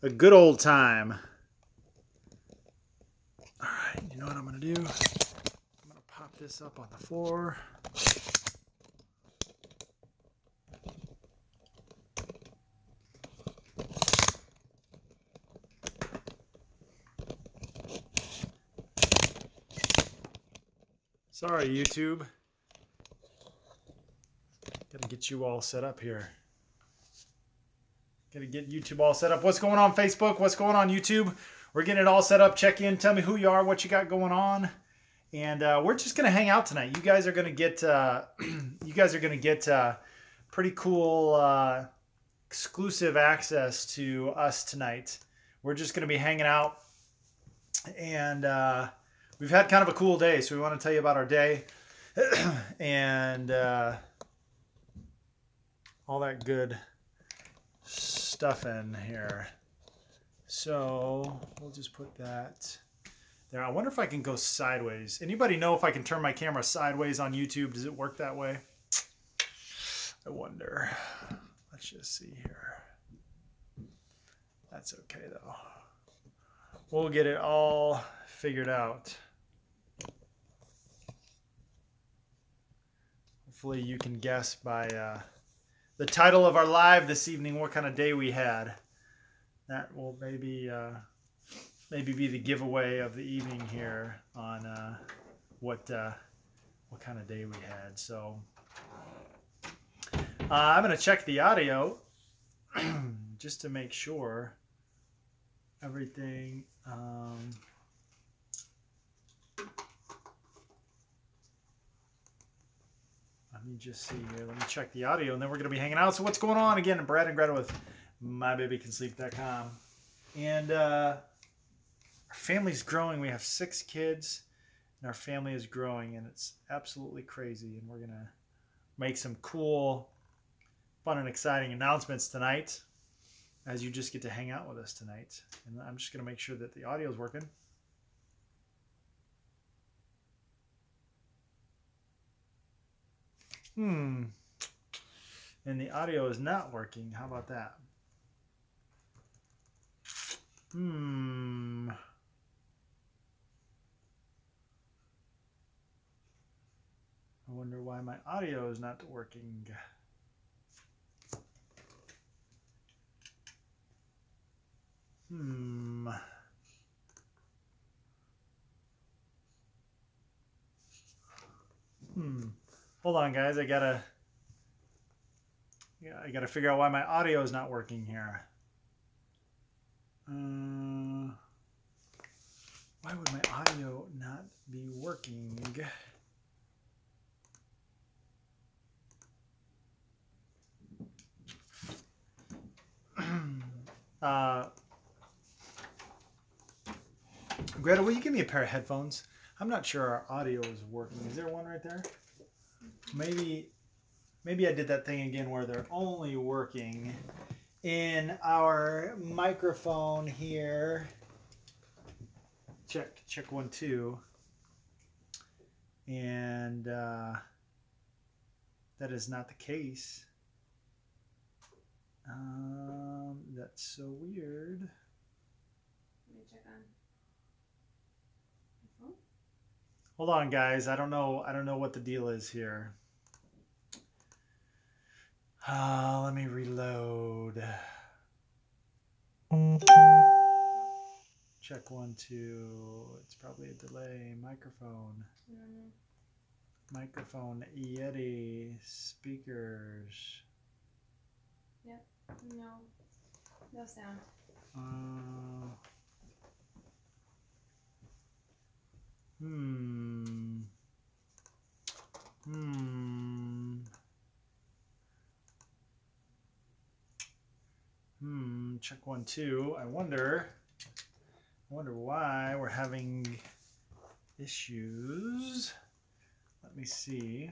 a good old time. All right, you know what I'm going to do? I'm going to pop this up on the floor. Sorry, YouTube. Got to get you all set up here. Got to get YouTube all set up. What's going on Facebook? What's going on YouTube? We're getting it all set up. Check in. Tell me who you are, what you got going on. And we're just going to hang out tonight. You guys are going to get pretty cool exclusive access to us tonight. We're just going to be hanging out. And we've had kind of a cool day, so we want to tell you about our day and all that good stuff in here. So we'll just put that there. I wonder if I can go sideways. Anybody know if I can turn my camera sideways on YouTube? Does it work that way? I wonder. Let's just see here. That's okay though. We'll get it all figured out. Hopefully you can guess by the title of our live this evening what kind of day we had. That will maybe be the giveaway of the evening here on what kind of day we had. So I'm going to check the audio just to make sure everything. Let me just see here. Let me check the audio, and then we're going to be hanging out. So what's going on? Again, Brad and Greta with mybabycansleep.com. And our family's growing. We have 6 kids, and our family is growing, and it's absolutely crazy. And we're going to make some cool, fun, and exciting announcements tonight as you just get to hang out with us tonight. And I'm just going to make sure that the audio is working. And the audio is not working. How about that? I wonder why my audio is not working. Hold on, guys. I gotta figure out why my audio is not working here. Why would my audio not be working? Greta, will you give me a pair of headphones? I'm not sure our audio is working. Is there one right there? Maybe I did that thing again where they're only working in our microphone here. Check 1 2. And that is not the case. That's so weird. Let me check on my phone. Hold on, guys. I don't know what the deal is here. Let me reload. Check 1 2. It's probably a delay. Microphone. Microphone. Yeti. Speakers. Yep. No sound. Check 1 2. I wonder why we're having issues. Let me see.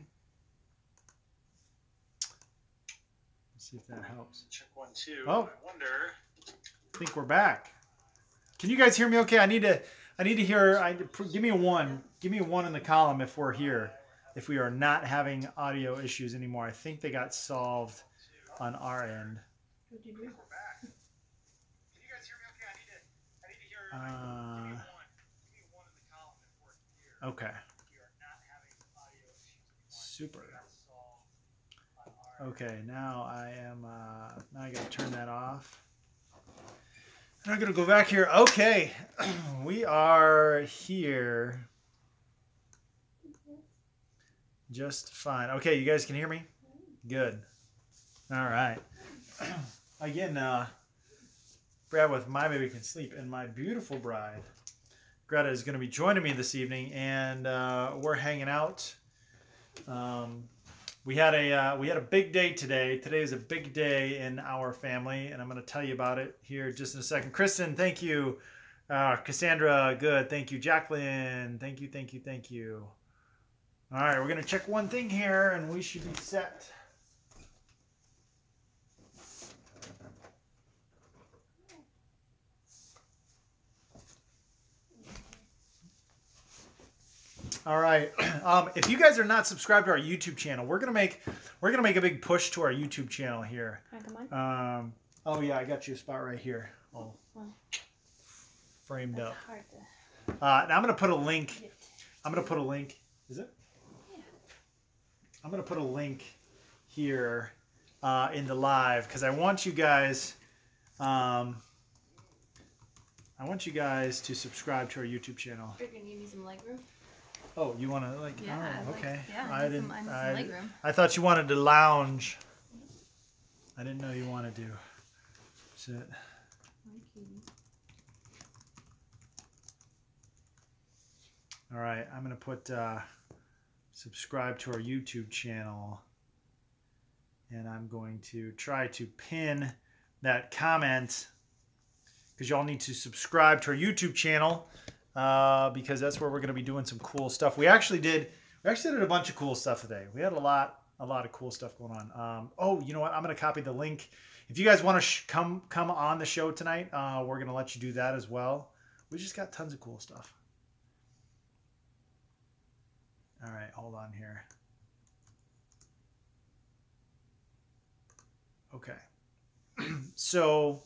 Let's see if that helps. Check 1 2. Oh, I wonder. I think we're back. Can you guys hear me okay? I need to hear. Give me a 1. Give me a 1 in the column if we're here. If we are not having audio issues anymore. I think they got solved on our end. What'd you do? Can you guys hear me Okay. Super. Okay, now I am. Now I gotta turn that off. And I'm gonna go back here. Okay, we are here. Just fine. Okay, you guys can hear me? Good. All right. Again, Brad with My Baby Can Sleep, and my beautiful bride, Greta, is going to be joining me this evening, and we're hanging out. We had a big day today. Today is a big day in our family, and I'm going to tell you about it here just in a second. Kristen, thank you. Cassandra, good. Thank you. Jacqueline, thank you, thank you, thank you. All right, we're going to check one thing here, and we should be set. All right. If you guys are not subscribed to our YouTube channel, we're gonna make a big push to our YouTube channel here. Come on. Oh yeah, I got you a spot right here, all framed That's up. hard to Now I'm gonna put a link. get. I'm gonna put a link. Is it? Yeah. I'm gonna put a link here in the live because I want you guys. I want you guys to subscribe to our YouTube channel. You're gonna give me some leg room? Oh, you want to like? Yeah. Oh, okay. I need some leg room. I thought you wanted to lounge. I didn't know you wanted to sit. All right, I'm gonna put subscribe to our YouTube channel, and I'm going to try to pin that comment because y'all need to subscribe to our YouTube channel. Because that's where we're going to be doing some cool stuff. We actually did a bunch of cool stuff today. We had a lot of cool stuff going on. Oh, you know what? I'm going to copy the link. If you guys want to come on the show tonight, we're going to let you do that as well. We just got tons of cool stuff. All right, hold on here. Okay. So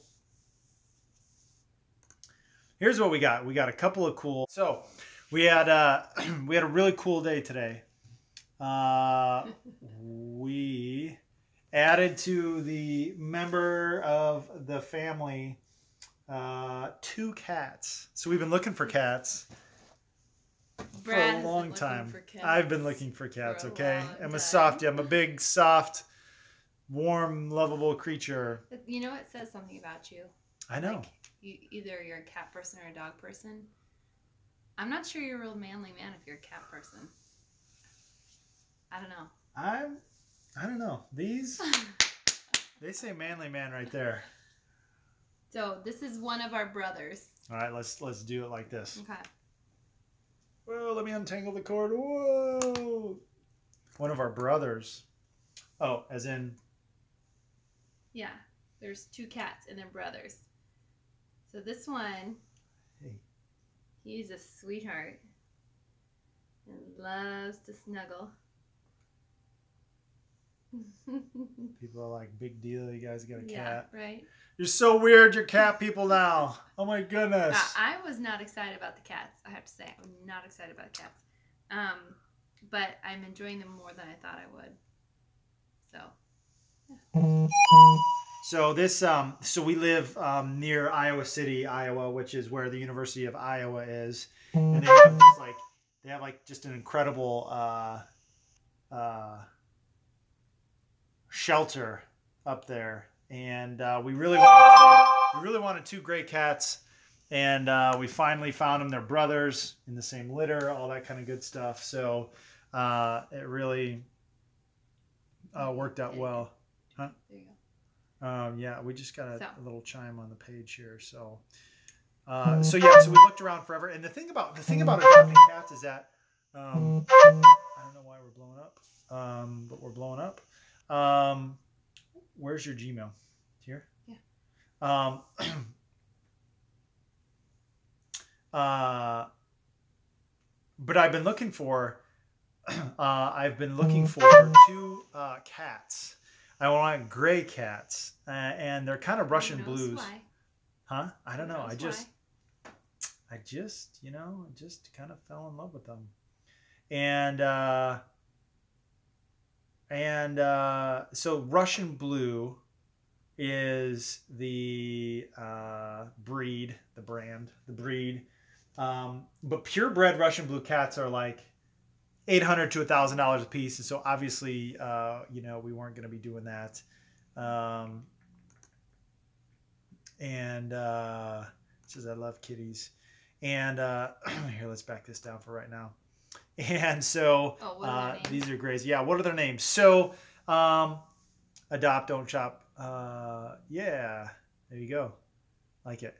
here's what we got. We got a couple of cool. So we had a really cool day today. We added to the member of the family 2 cats. So we've been looking for cats for a long time. I've been looking for cats. Okay, I'm a softie. I'm a big, soft, warm, lovable creature. You know, it says something about you. I know. Like, either you're a cat person or a dog person. I'm not sure you're a real manly man if you're a cat person. I don't know. I don't know. These they say manly man right there. So this is one of our brothers. All right, let's do it like this. Okay. Whoa, let me untangle the cord. Whoa. One of our brothers. Oh, as in. Yeah, there's 2 cats and they're brothers. So this one, Hey. He's a sweetheart and loves to snuggle. People are like, big deal, you guys got a cat. Yeah, right. You're so weird, you're cat people now. Oh my goodness. I was not excited about the cats, I have to say. I'm not excited about cats. But I'm enjoying them more than I thought I would. So, yeah. So this, so we live near Iowa City, Iowa, which is where the University of Iowa is, and they have like just an incredible shelter up there, and we really wanted 2 great cats, and we finally found them. They're brothers in the same litter, all that kind of good stuff. So it really worked out well. Huh? There you go. Yeah, we just got a little chime on the page here. So, Mm-hmm. so we looked around forever. And the thing about adopting cats is that I don't know why we're blowing up, but we're blowing up. Where's your Gmail? Here. Yeah. But I've been looking for 2 cats. I want gray cats, and they're kind of Russian blues. Why? Huh? I don't know. I just why? just kind of fell in love with them. And so Russian Blue is the breed, the brand, the breed. But purebred Russian Blue cats are like $800 to $1,000 a piece, and so obviously, you know, we weren't going to be doing that. It says I love kitties, and here, let's back this down for right now. And so these are great. Yeah, what are their names? So adopt, don't shop. Yeah, there you go. Like it.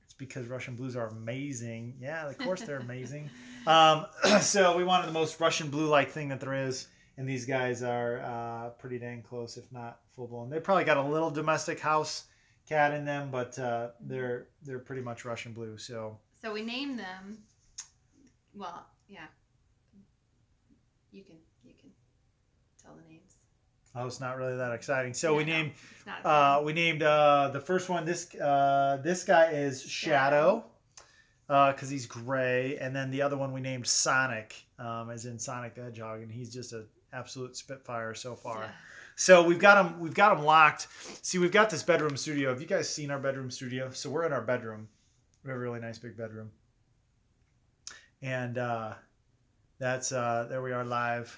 It's because Russian Blues are amazing. Yeah, of course they're amazing. So we wanted the most Russian Blue-like thing that there is, and these guys are pretty dang close, if not full-blown. They probably got a little domestic house cat in them, but they're pretty much Russian Blue. So we named them. Well, yeah. You can tell the names. Oh, it's not really that exciting. So we named the first one. This guy is Shadow, because he's gray, and then the other one we named Sonic, as in Sonic the Hedgehog, and he's just an absolute spitfire so far. Yeah. So we've got him locked. See, we've got this bedroom studio. Have you guys seen our bedroom studio? So we're in our bedroom. We have a really nice big bedroom, and that's there we are live.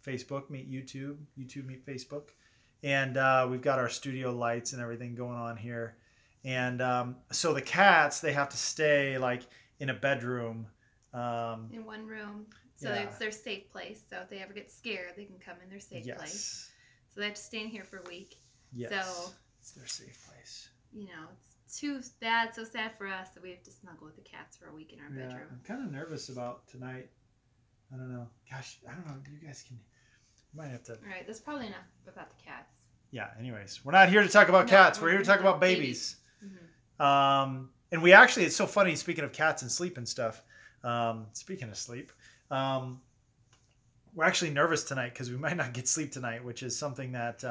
Facebook meet YouTube, YouTube meet Facebook, and we've got our studio lights and everything going on here. And so the cats, they have to stay like in a bedroom, in one room, so it's their safe place. So if they ever get scared, they can come in their safe place. So they have to stay in here for a week. Yes, so it's their safe place. You know, it's too bad, so sad for us that we have to snuggle with the cats for a week in our bedroom. I'm kind of nervous about tonight. I don't know. Gosh, I don't know. You guys can. Might have to. All right, that's probably enough about the cats. Yeah. Anyways, we're not here to talk about cats. We're here to talk about babies. Mm-hmm. And we actually, it's so funny. Speaking of cats and sleep and stuff. Speaking of sleep, we're actually nervous tonight because we might not get sleep tonight, which is something that,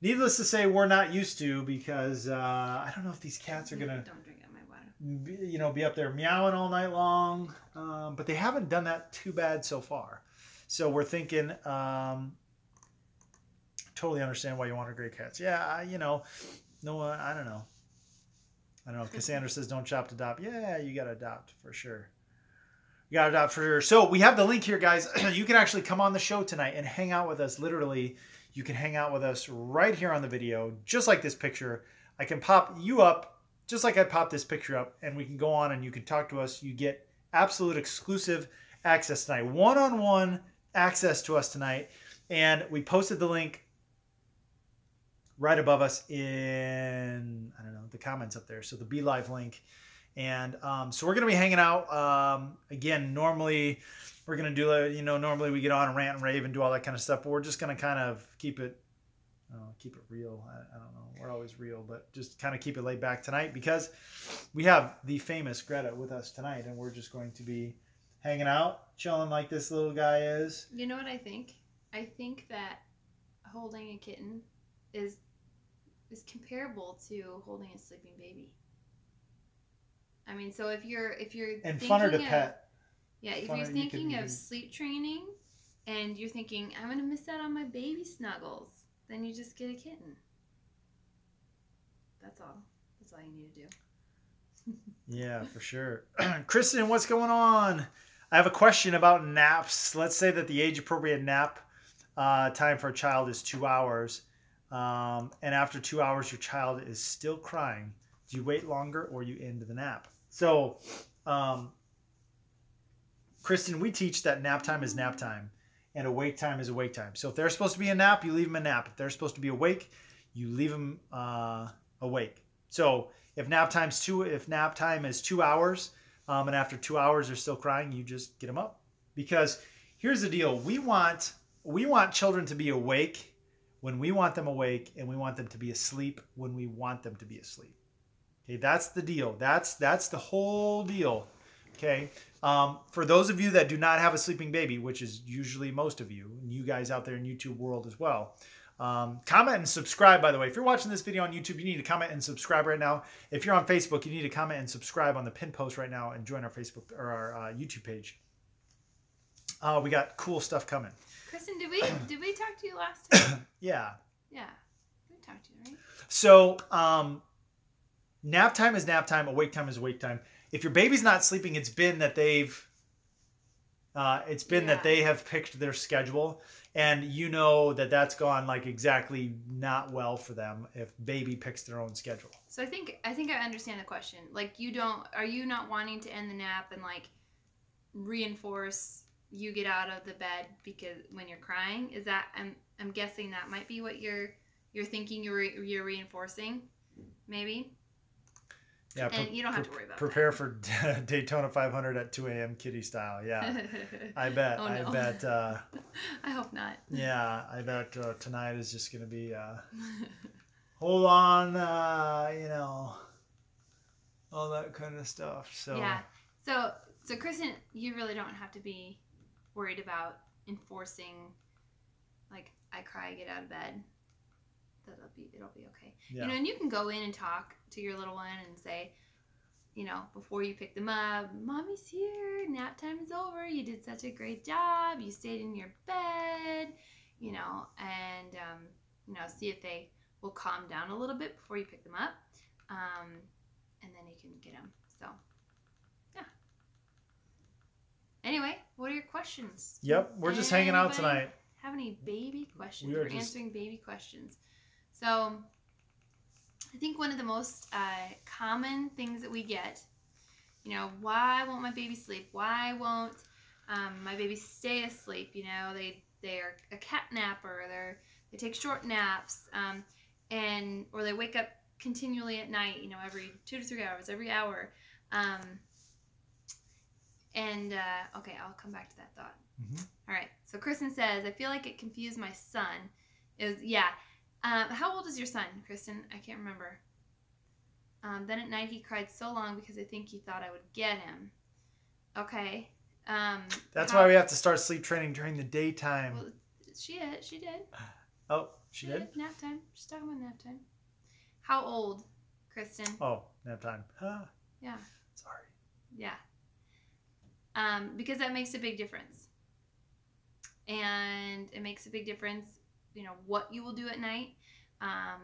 needless to say, we're not used to because I don't know if these cats are gonna. Don't drink out my water. You know, be up there meowing all night long, but they haven't done that too bad so far. So we're thinking, totally understand why you want gray cats. Yeah, you know, no, I don't know. Cassandra says don't shop to adopt. Yeah, you got to adopt for sure. You got to adopt for sure. So we have the link here, guys. You can actually come on the show tonight and hang out with us. Literally, you can hang out with us right here on the video, just like this picture. I can pop you up, just like I popped this picture up, and we can go on and you can talk to us. You get absolute exclusive access tonight. One-on-one access to us tonight, and we posted the link right above us in the comments up there, so the Be Live link. And so we're gonna be hanging out again. Normally we're gonna do normally we get on and rant and rave and do all that kind of stuff, but we're just gonna kind of keep it real. I don't know, we're always real, but just kind of keep it laid back tonight because we have the famous Greta with us tonight, and we're just going to be hanging out, chilling like this little guy is. You know what I think? I think that holding a kitten is comparable to holding a sleeping baby. I mean, so if you're and funner to pet. Yeah, if you're thinking of sleep training, and you're thinking I'm gonna miss out on my baby snuggles, then you just get a kitten. That's all. That's all you need to do. Yeah, for sure. Kristen, what's going on? I have a question about naps. Let's say that the age-appropriate nap time for a child is 2 hours. And after 2 hours, your child is still crying. Do you wait longer or you end the nap? So, Kristen, we teach that nap time is nap time and awake time is awake time. So if they're supposed to be a nap, you leave them a nap. If they're supposed to be awake, you leave them awake. So if nap time is 2 hours, and after 2 hours they're still crying, you just get them up. Because here's the deal: we want children to be awake when we want them awake, and we want them to be asleep when we want them to be asleep. Okay, that's the deal. That's the whole deal. Okay, for those of you that do not have a sleeping baby, which is usually most of you, and you guys out there in YouTube world as well, comment and subscribe. By the way, if you're watching this video on YouTube, you need to comment and subscribe right now. If you're on Facebook, you need to comment and subscribe on the pin post right now and join our Facebook or our YouTube page. We got cool stuff coming. Kristen, did we talk to you last time? Yeah. Yeah. We talked to you, right? So, nap time is nap time. Awake time is awake time. If your baby's not sleeping, it's been that they have picked their schedule, and you know that that's gone like exactly not well for them if baby picks their own schedule. So I think I understand the question. Like, are you not wanting to end the nap and like reinforce you get out of the bed because when you're crying? Is that I'm guessing that might be what you're thinking you're reinforcing, maybe. Yeah, and you don't have to worry about prepare that. For Daytona 500 at 2 a.m. kiddie style. Yeah, I bet. Oh, no. I bet. I hope not. Yeah, I bet tonight is just going to be hold on, all that kind of stuff. So yeah. So Kristen, you really don't have to be worried about enforcing, like, I cry, get out of bed. It'll be okay. Yeah. And you can go in and talk to your little one and say, before you pick them up, Mommy's here, nap time is over, you did such a great job, you stayed in your bed, and see if they will calm down a little bit before you pick them up, and then you can get them. So yeah. Anyway, what are your questions? Yep, we're just hanging out tonight. Have any baby questions? We're answering baby questions. So I think one of the most common things that we get, why won't my baby sleep? Why won't my baby stay asleep? They are a cat napper. They take short naps, or they wake up continually at night. Every 2 to 3 hours, every hour. Okay, I'll come back to that thought. Mm-hmm. All right. So Kristen says, I feel like it confused my son. How old is your son, Kristen? I can't remember. Then at night he cried so long because I think he thought I would get him. Okay. That's why we have to start sleep training during the daytime. Well, she did. Oh, she did? Nap time. She's talking about nap time. How old, Kristen? Oh, nap time. Huh. Yeah. Sorry. Yeah. Because that makes a big difference. And it makes a big difference, what you will do at night, and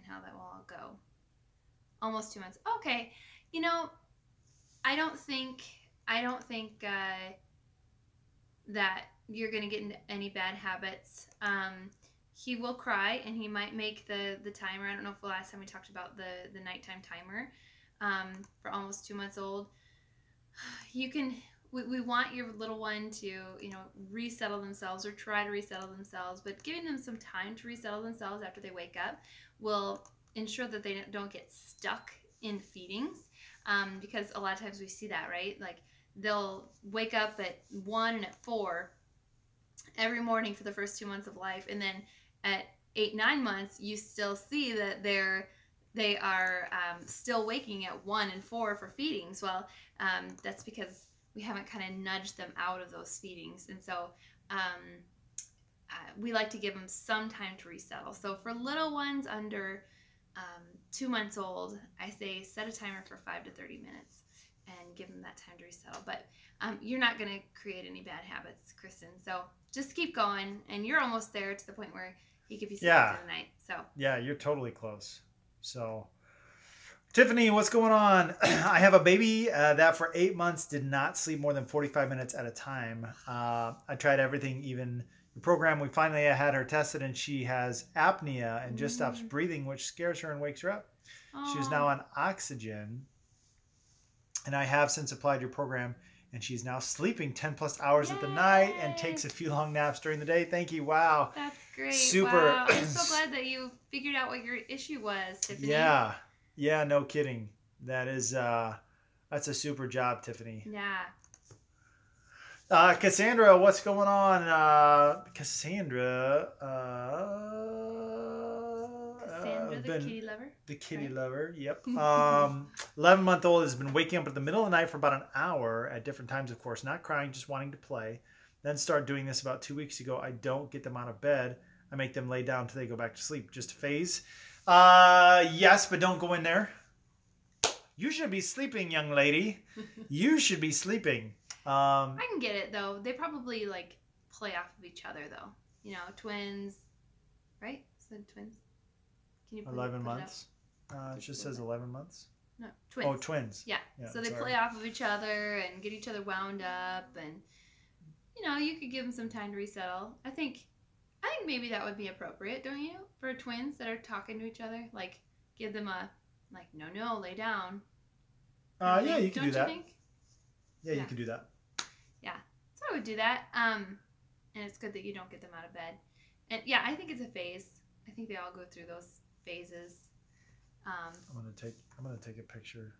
how that will all go. Almost 2 months. Okay. I don't think that you're going to get into any bad habits. He will cry, and he might make the timer. I don't know if the last time we talked about the nighttime timer for almost 2 months old. We want your little one to, resettle themselves or try to resettle themselves, but giving them some time to resettle themselves after they wake up will ensure that they don't get stuck in feedings, because a lot of times we see that, right? Like, they'll wake up at 1 and at 4 every morning for the first 2 months of life, and then at 8-9 months you still see that they are still waking at 1 and 4 for feedings. Well, that's because we haven't kind of nudged them out of those feedings. And so we like to give them some time to resettle. So for little ones under 2 months old, I say set a timer for 5 to 30 minutes and give them that time to resettle. But you're not going to create any bad habits, Kristen. So just keep going, and you're almost there to the point where he could be sleeping through the night. So yeah, you're totally close. So Tiffany, what's going on? I have a baby that for 8 months did not sleep more than 45 minutes at a time. I tried everything, even the program. We finally had her tested, and she has apnea and just stops breathing, which scares her and wakes her up. Aww. She's now on oxygen, and I have since applied your program, and she's now sleeping 10 plus hours at the night and takes a few long naps during the day. Thank you. Wow. That's great. Super. Wow. I'm so glad that you figured out what your issue was, Tiffany. Yeah, no kidding. That is, that's a super job, Tiffany. Yeah. Cassandra, what's going on? Cassandra, the kitty lover. The kitty lover, yep. 11-month-old has been waking up at the middle of the night for about an hour at different times, of course, not crying, just wanting to play. Then start doing this about 2 weeks ago. I don't get them out of bed. I make them lay down until they go back to sleep. Just a phase. Yes, but don't go in there. You should be sleeping, young lady. You should be sleeping. I can get it though. They probably like play off of each other though. You know, twins, right? Said twins. Can you 11 months. It just says 11 months. No, twins. Oh, twins. Yeah. So they play off of each other and get each other wound up, and you know, you could give them some time to resettle. I think maybe that would be appropriate, don't you? For twins that are talking to each other, like give them a like no, lay down. Yeah, you can do that. Don't you think? Yeah, you can do that. Yeah, so I would do that. And it's good that you don't get them out of bed. And yeah, I think it's a phase. I think they all go through those phases. I'm gonna take a picture.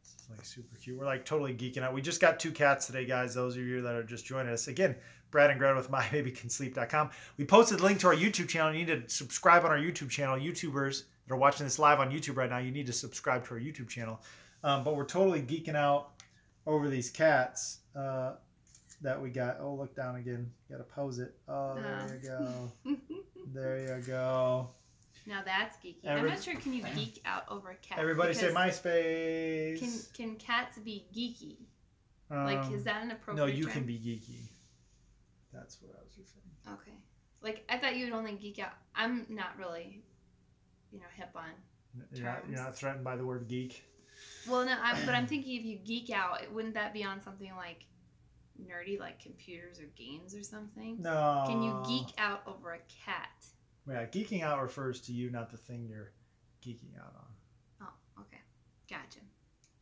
This is like super cute. We're like totally geeking out. We just got 2 cats today, guys. Those of you that are just joining us. Again, Brad and Greta with mybabycansleep.com. We posted the link to our YouTube channel. You need to subscribe on our YouTube channel. YouTubers that are watching this live on YouTube right now, you need to subscribe to our YouTube channel. But we're totally geeking out over these cats that we got. Oh, look down again. You got to pose it. Oh, there you go. There you go. Now that's geeky. I'm not sure. Can you geek out over a cat? Everybody say MySpace. Can cats be geeky? Like, is that an appropriate No, you term? can be geeky. That's what I was referring. Okay. Like, I thought you would only geek out. I'm not really, hip on terms. You're not threatened by the word geek? Well, no, but I'm thinking if you geek out, wouldn't that be on something like nerdy, like computers or games or something? No. Can you geek out over a cat? Yeah, geeking out refers to you, not the thing you're geeking out on. Oh, okay. Gotcha.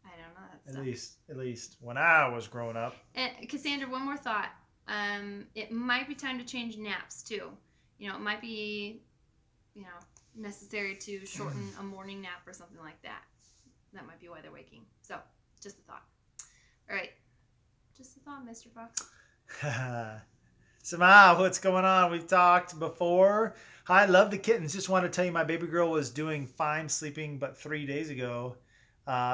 I don't know that stuff. At least when I was growing up. And Cassandra, one more thought. It might be time to change naps too. It might be, necessary to shorten a morning nap or something like that. That might be why they're waking. So, just a thought. All right. Just a thought, Mr. Fox. Sama, what's going on? We've talked before. Hi, love the kittens. Just want to tell you my baby girl was doing fine sleeping, but 3 days ago,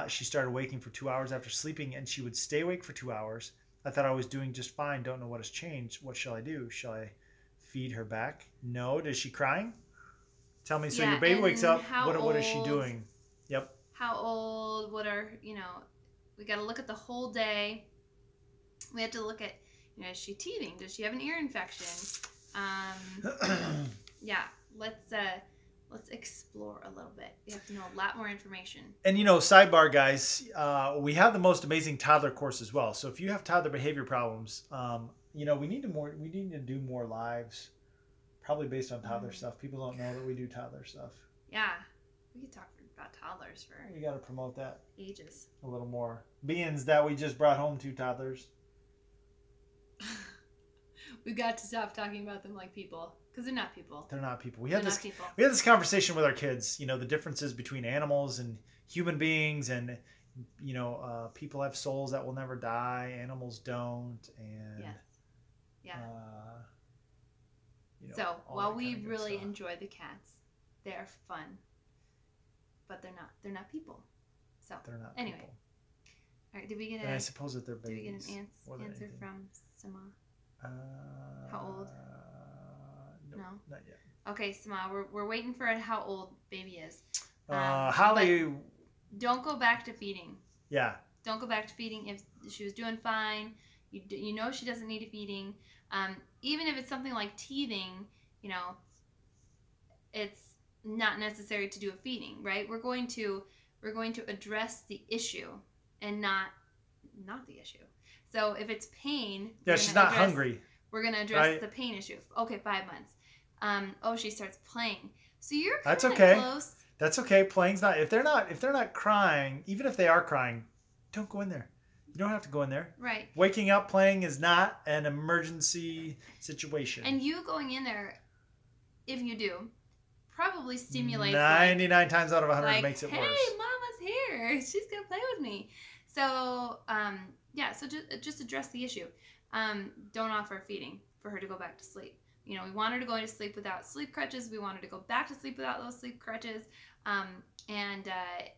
she started waking for 2 hours after sleeping, and she would stay awake for 2 hours. I thought I was doing just fine. Don't know what has changed. What shall I do? Shall I feed her back? No. Is she crying? Tell me. So your baby wakes up. What is she doing? Yep. How old? What are, we got to look at the whole day. We have to look at, is she teething? Does she have an ear infection? Yeah, let's explore a little bit. We have to know a lot more information. And sidebar, guys, we have the most amazing toddler course as well. So if you have toddler behavior problems, we need to do more lives, probably based on toddler stuff. People don't know that we do toddler stuff. Yeah, we could talk about toddlers for. We got to promote that ages a little more. Beings that we just brought home 2 toddlers. We've got to stop talking about them like people, because they're not people. They're not people. We had this conversation with our kids. The differences between animals and human beings, and people have souls that will never die. Animals don't, and yeah. So while we really enjoy the cats, they are fun, but they're not people. So they're not anyway. People. All right. Did we get I suppose that they're babies. Did we get an answer from Sama? How old? No, not yet. Okay, Sama, we're waiting for how old baby is. Holly, don't go back to feeding. Yeah. Don't go back to feeding if she was doing fine. You know she doesn't need a feeding. Even if it's something like teething, it's not necessary to do a feeding, right? We're going to address the issue and not the issue. So if it's pain, she's not hungry. We're gonna address the pain issue. Okay, 5 months. She starts playing. So you're kind of close. That's okay. Playing's not. If they're not crying, even if they are crying, don't go in there. You don't have to go in there. Right. Waking up playing is not an emergency situation. And you going in there, if you do, probably stimulates 99 times out of 100 makes it worse. Hey, Mama's here. She's gonna play with me. So so just address the issue. Don't offer feeding for her to go back to sleep. We want her to go to sleep without sleep crutches. We want her to go back to sleep without those sleep crutches. And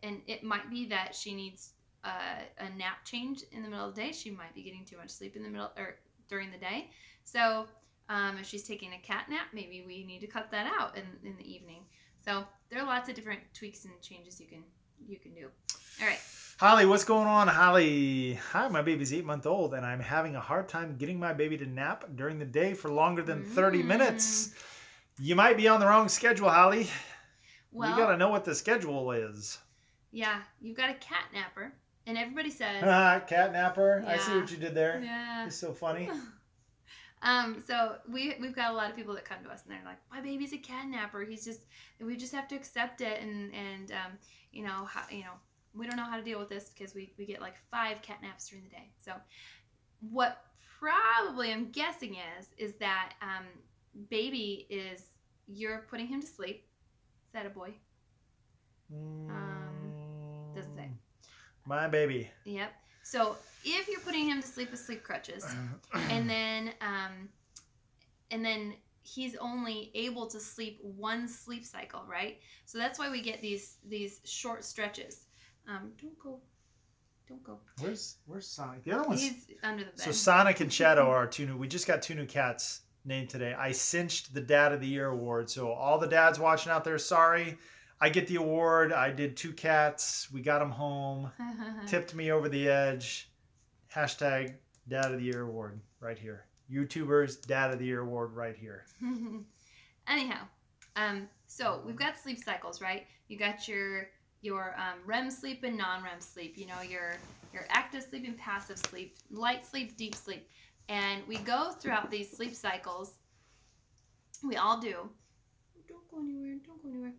it might be that she needs a nap change in the middle of the day. She might be getting too much sleep in the middle or during the day. So if she's taking a cat nap, maybe we need to cut that out in the evening. So there are lots of different tweaks and changes you can do. All right. Holly, what's going on? Holly, hi, my baby's 8-month-old, and I'm having a hard time getting my baby to nap during the day for longer than 30 minutes. You might be on the wrong schedule, Holly. Well, you got to know what the schedule is. Yeah, you've got a cat napper, and everybody says... cat napper? Yeah. I see what you did there. Yeah. It's so funny. So we've got a lot of people that come to us, and they're like, my baby's a cat napper. We just have to accept it, and we don't know how to deal with this because we get like 5 cat naps during the day. So what probably I'm guessing is that baby you're putting him to sleep. Is that a boy? Doesn't say. My baby. Yep. So if you're putting him to sleep with sleep crutches, and then he's only able to sleep 1 sleep cycle, right? So that's why we get these short stretches. Don't go. Where's Sonic? The other one's He's under the bed. So Sonic and Shadow are 2 new. We just got 2 new cats named today. I cinched the Dad of the Year award. So all the dads watching out there, sorry. I get the award. I did 2 cats. We got them home. Tipped me over the edge. Hashtag Dad of the Year award right here. YouTubers Dad of the Year award right here. Anyhow, so we've got sleep cycles, right? You got your REM sleep and non-REM sleep. You know, your active sleep and passive sleep, light sleep, deep sleep. And we go throughout these sleep cycles. We all do. Don't go anywhere. Don't go anywhere.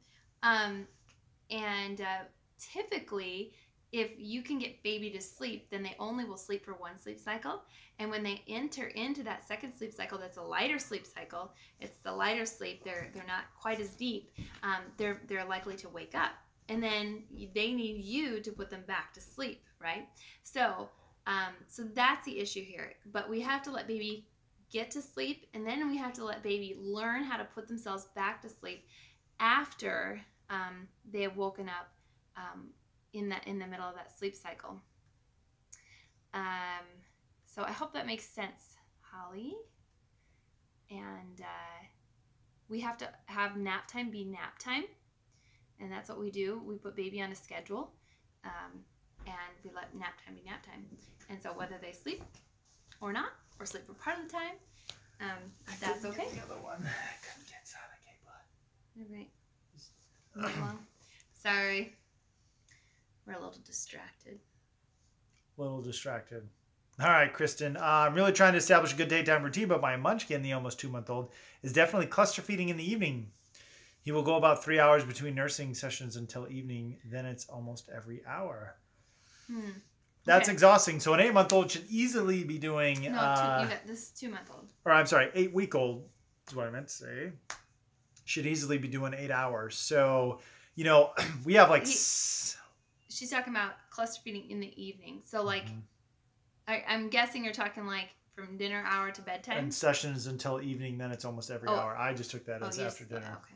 Typically, if you can get baby to sleep, then they only will sleep for 1 sleep cycle. And when they enter into that second sleep cycle, that's a lighter sleep cycle. It's the lighter sleep. They're not quite as deep. They're likely to wake up, and then they need you to put them back to sleep, right? So that's the issue here. But we have to let baby get to sleep, and then we have to let baby learn how to put themselves back to sleep after they have woken up in the middle of that sleep cycle. So I hope that makes sense, Holly. And we have to have nap time be nap time, and that's what we do. We put baby on a schedule, and we let nap time be nap time. And so whether they sleep or not, or sleep for part of the time, that's okay. The other one. I couldn't get Sonic All right. Move along. Sorry. We're a little distracted. All right, Kristen. I'm really trying to establish a good daytime routine, but my munchkin, the almost 2-month-old, is definitely cluster feeding in the evening. He will go about 3 hours between nursing sessions until evening. Then it's almost every hour. That's exhausting. So an 8-month-old should easily be doing... No, you got this 2-month-old. Or I'm sorry, 8-week-old is what I meant to say. Should easily be doing 8 hours. So, we have like... She's talking about cluster feeding in the evening. So like, I'm guessing you're talking like from dinner hour to bedtime? And sessions until evening, then it's almost every hour. I just took that as after dinner. Okay.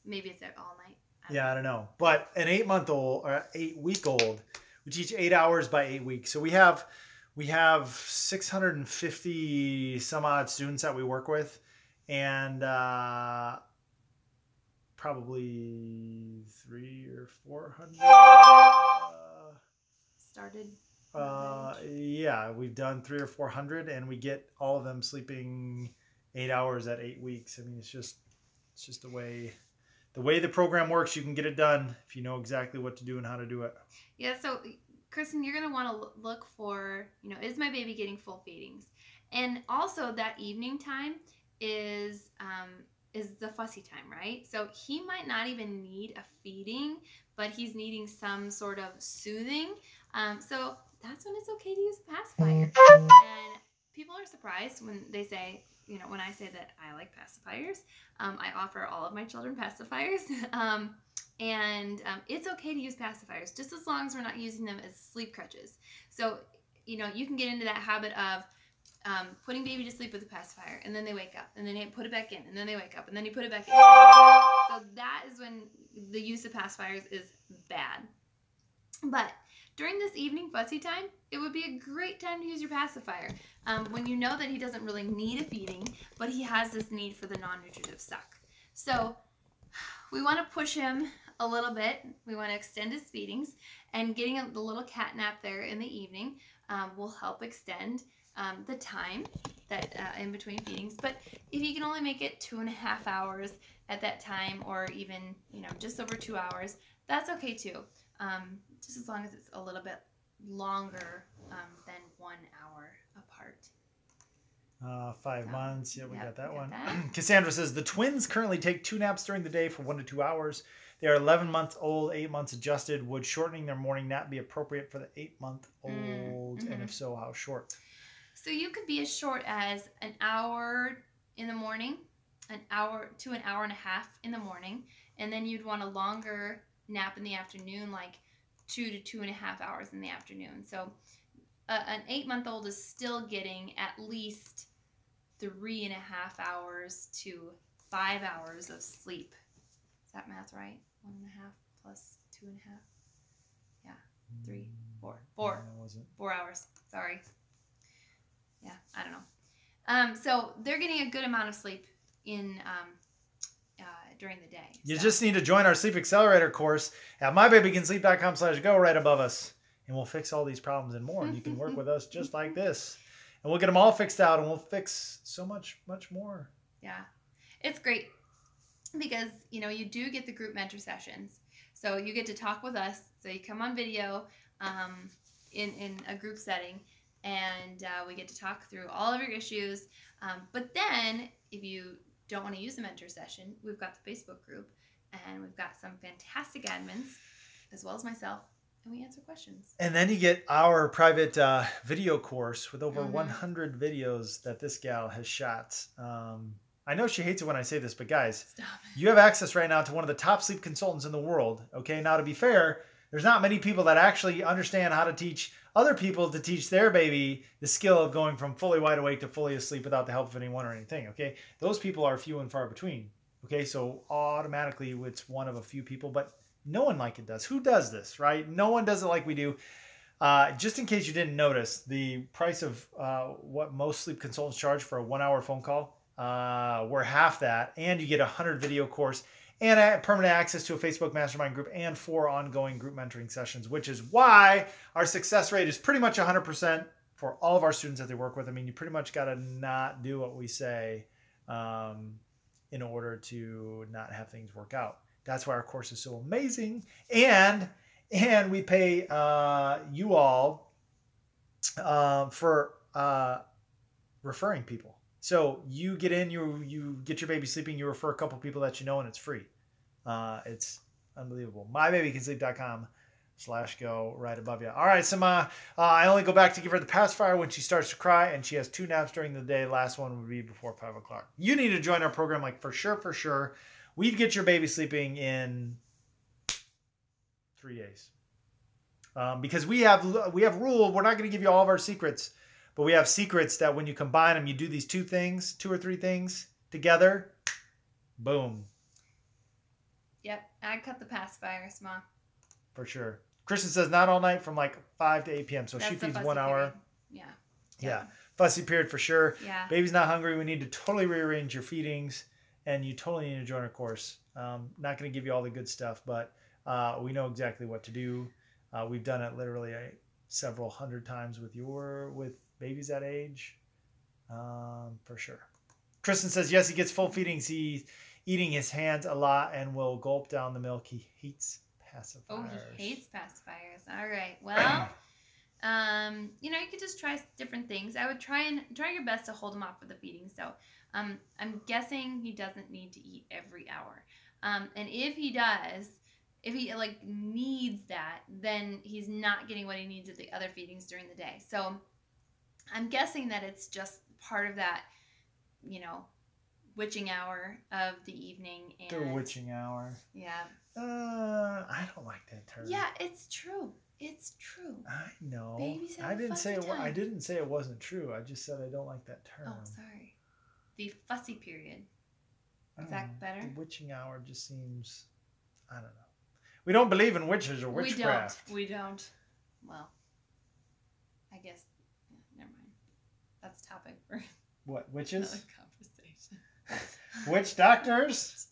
Maybe it's all night. I don't know. But an 8-month-old or 8-week-old, we teach 8 hours by 8 weeks. So we have 650 some odd students that we work with, and probably 300 or 400 started. Yeah, we've done 300 or 400, and we get all of them sleeping 8 hours at 8 weeks. I mean, it's just the way the program works. You can get it done if you know exactly what to do and how to do it. Yeah. So, Kristen, you're gonna want to look for, is my baby getting full feedings, and also that evening time is the fussy time, right? So he might not even need a feeding, but he's needing some sort of soothing. So that's when it's okay to use a pacifier. And people are surprised when they say, when I say that I like pacifiers. I offer all of my children pacifiers. And it's okay to use pacifiers, just as long as we're not using them as sleep crutches. So, you can get into that habit of putting baby to sleep with a pacifier, and then they wake up, and then you put it back in, and then they wake up, and then you put it back in. So that is when the use of pacifiers is bad. But during this evening fussy time, it would be a great time to use your pacifier when you know that he doesn't really need a feeding, but he has this need for the non-nutritive suck. So we want to push him a little bit. We want to extend his feedings, and getting the little cat nap there in the evening will help extend the time that in between feedings. But if you can only make it 2.5 hours at that time, or even just over 2 hours, that's okay too. Just as long as it's a little bit longer than 1 hour apart. 5 months. Yeah, we got that one. That. Cassandra says the twins currently take 2 naps during the day for 1 to 2 hours. They are 11 months old, 8 months adjusted. Would shortening their morning nap be appropriate for the 8-month-old? And if so, how short? So you could be as short as an hour in the morning, an hour to an hour and a half in the morning, and then you'd want a longer nap in the afternoon, like 2 to 2.5 hours in the afternoon. So an 8-month-old is still getting at least 3.5 hours to 5 hours of sleep. Is that math right? 1.5 plus 2.5. Yeah, 3, 4. 4. 4 hours. Sorry. Yeah, I don't know. So they're getting a good amount of sleep in during the day. You just need to join our Sleep Accelerator course at mybabycansleep.com/go right above us, and we'll fix all these problems and more. And you can work with us just like this, and we'll get them all fixed out, and we'll fix so much more. Yeah, it's great because you do get the group mentor sessions, so you get to talk with us. So you come on video in a group setting, and we get to talk through all of your issues. But then if you don't want to use a mentor session, we've got the Facebook group, and we've got some fantastic admins as well as myself, and we answer questions. And then you get our private video course with over 100 videos that this gal has shot. I know she hates it when I say this, but guys, you have access right now to one of the top sleep consultants in the world. Okay, now to be fair, there's not many people that actually understand how to teach other people to teach their baby the skill of going from fully wide awake to fully asleep without the help of anyone or anything. Okay, those people are few and far between. Okay, so automatically it's one of a few people, but no one like it does. Who does this, right? No one does it like we do. Just in case you didn't notice, the price of what most sleep consultants charge for a 1-hour phone call, we're half that, and you get a 100 video course and permanent access to a Facebook mastermind group and 4 ongoing group mentoring sessions, which is why our success rate is pretty much 100% for all of our students that they work with. I mean, you pretty much got to not do what we say in order to not have things work out. That's why our course is so amazing. And we pay you all for referring people. So you get in, you get your baby sleeping, you refer a couple people that you know, and it's free. It's unbelievable. mybabycansleep.com/go right above you. All right, Sima, I only go back to give her the pacifier when she starts to cry, and she has 2 naps during the day. Last one would be before 5 o'clock. You need to join our program, like for sure. We'd get your baby sleeping in 3 days. Because we have rule. We're not going to give you all of our secrets. But we have secrets that when you combine them, you do these 2 or 3 things together, boom. Yep, I cut the pacifier, Sma. For sure. Kristen says not all night from like 5 to 8 p.m. So That's she feeds the 1 hour. Period. Yeah. Fussy period for sure. Yeah. Baby's not hungry. We need to totally rearrange your feedings, and you totally need to join our course. Not going to give you all the good stuff, but we know exactly what to do. We've done it literally several hundred times with babies that age, for sure. Kristen says, yes, he gets full feedings. He's eating his hands a lot and will gulp down the milk. He hates pacifiers. Oh, he hates pacifiers. All right. Well, you could just try different things. I would try your best to hold him off with the feeding. So I'm guessing he doesn't need to eat every hour. And if he does, if he needs that, then he's not getting what he needs at the other feedings during the day. So I'm guessing that it's just part of that, witching hour of the evening. And the witching hour. Yeah. I don't like that term. Yeah, it's true. It's true. I know. Babies have I didn't say it. time. I didn't say it wasn't true. I just said I don't like that term. Oh, sorry. The fussy period. Is that better? The witching hour just seems. I don't know. We don't believe in witches or witchcraft. We don't. Well, I guess. Never mind. That's a topic for what, witches? another conversation. Witch doctors?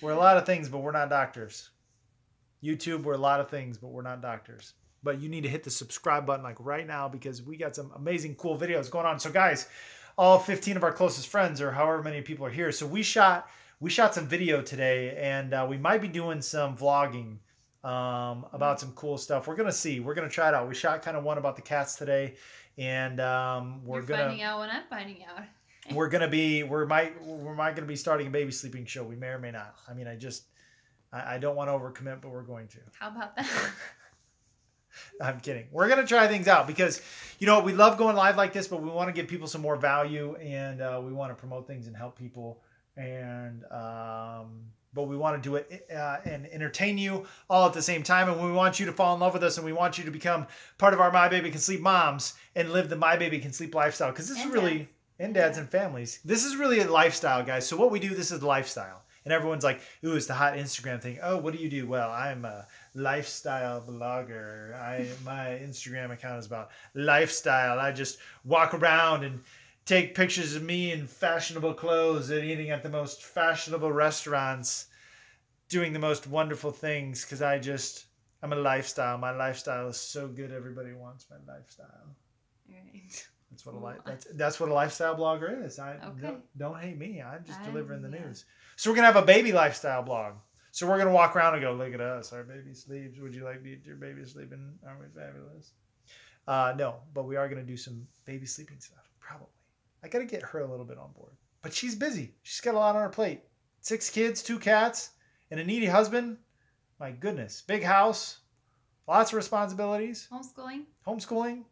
We're a lot of things, but we're not doctors. YouTube. We're a lot of things, but we're not doctors. But you need to hit the subscribe button like right now because we got some amazing, cool videos going on. So guys, all 15 of our closest friends or however many people are here. So we shot some video today, and we might be doing some vlogging about some cool stuff. We're gonna see. We're gonna try it out. We shot kind of one about the cats today, and You're finding out when I'm finding out. we might gonna be starting a baby sleeping show. We may or may not. I mean, I don't want to overcommit, but we're going to. How about that? I'm kidding. We're going to try things out because, you know, we love going live like this, but we want to give people some more value, and we want to promote things and help people. And, but we want to do it and entertain you all at the same time. And we want you to fall in love with us, and we want you to become part of our My Baby Can Sleep moms and live the My Baby Can Sleep lifestyle. Because this is really, and dads and families, this is really a lifestyle, guys. So what we do, this is the lifestyle. And everyone's like, ooh, it's the hot Instagram thing. Oh, what do you do? Well, I'm a lifestyle blogger. My Instagram account is about lifestyle. I just walk around and take pictures of me in fashionable clothes and eating at the most fashionable restaurants, doing the most wonderful things because I'm a lifestyle. My lifestyle is so good. Everybody wants my lifestyle. Right. That's what a lifestyle blogger is. Okay. Don't hate me. I'm just delivering the news. So we're gonna have a baby lifestyle blog. So we're gonna walk around and go, look at us. Our baby sleeps. Would you like to eat your baby sleeping? Aren't we fabulous? No, but we are gonna do some baby sleeping stuff. Probably. I gotta get her a little bit on board. But she's busy. She's got a lot on her plate. 6 kids, 2 cats, and a needy husband. My goodness. Big house. Lots of responsibilities. Homeschooling.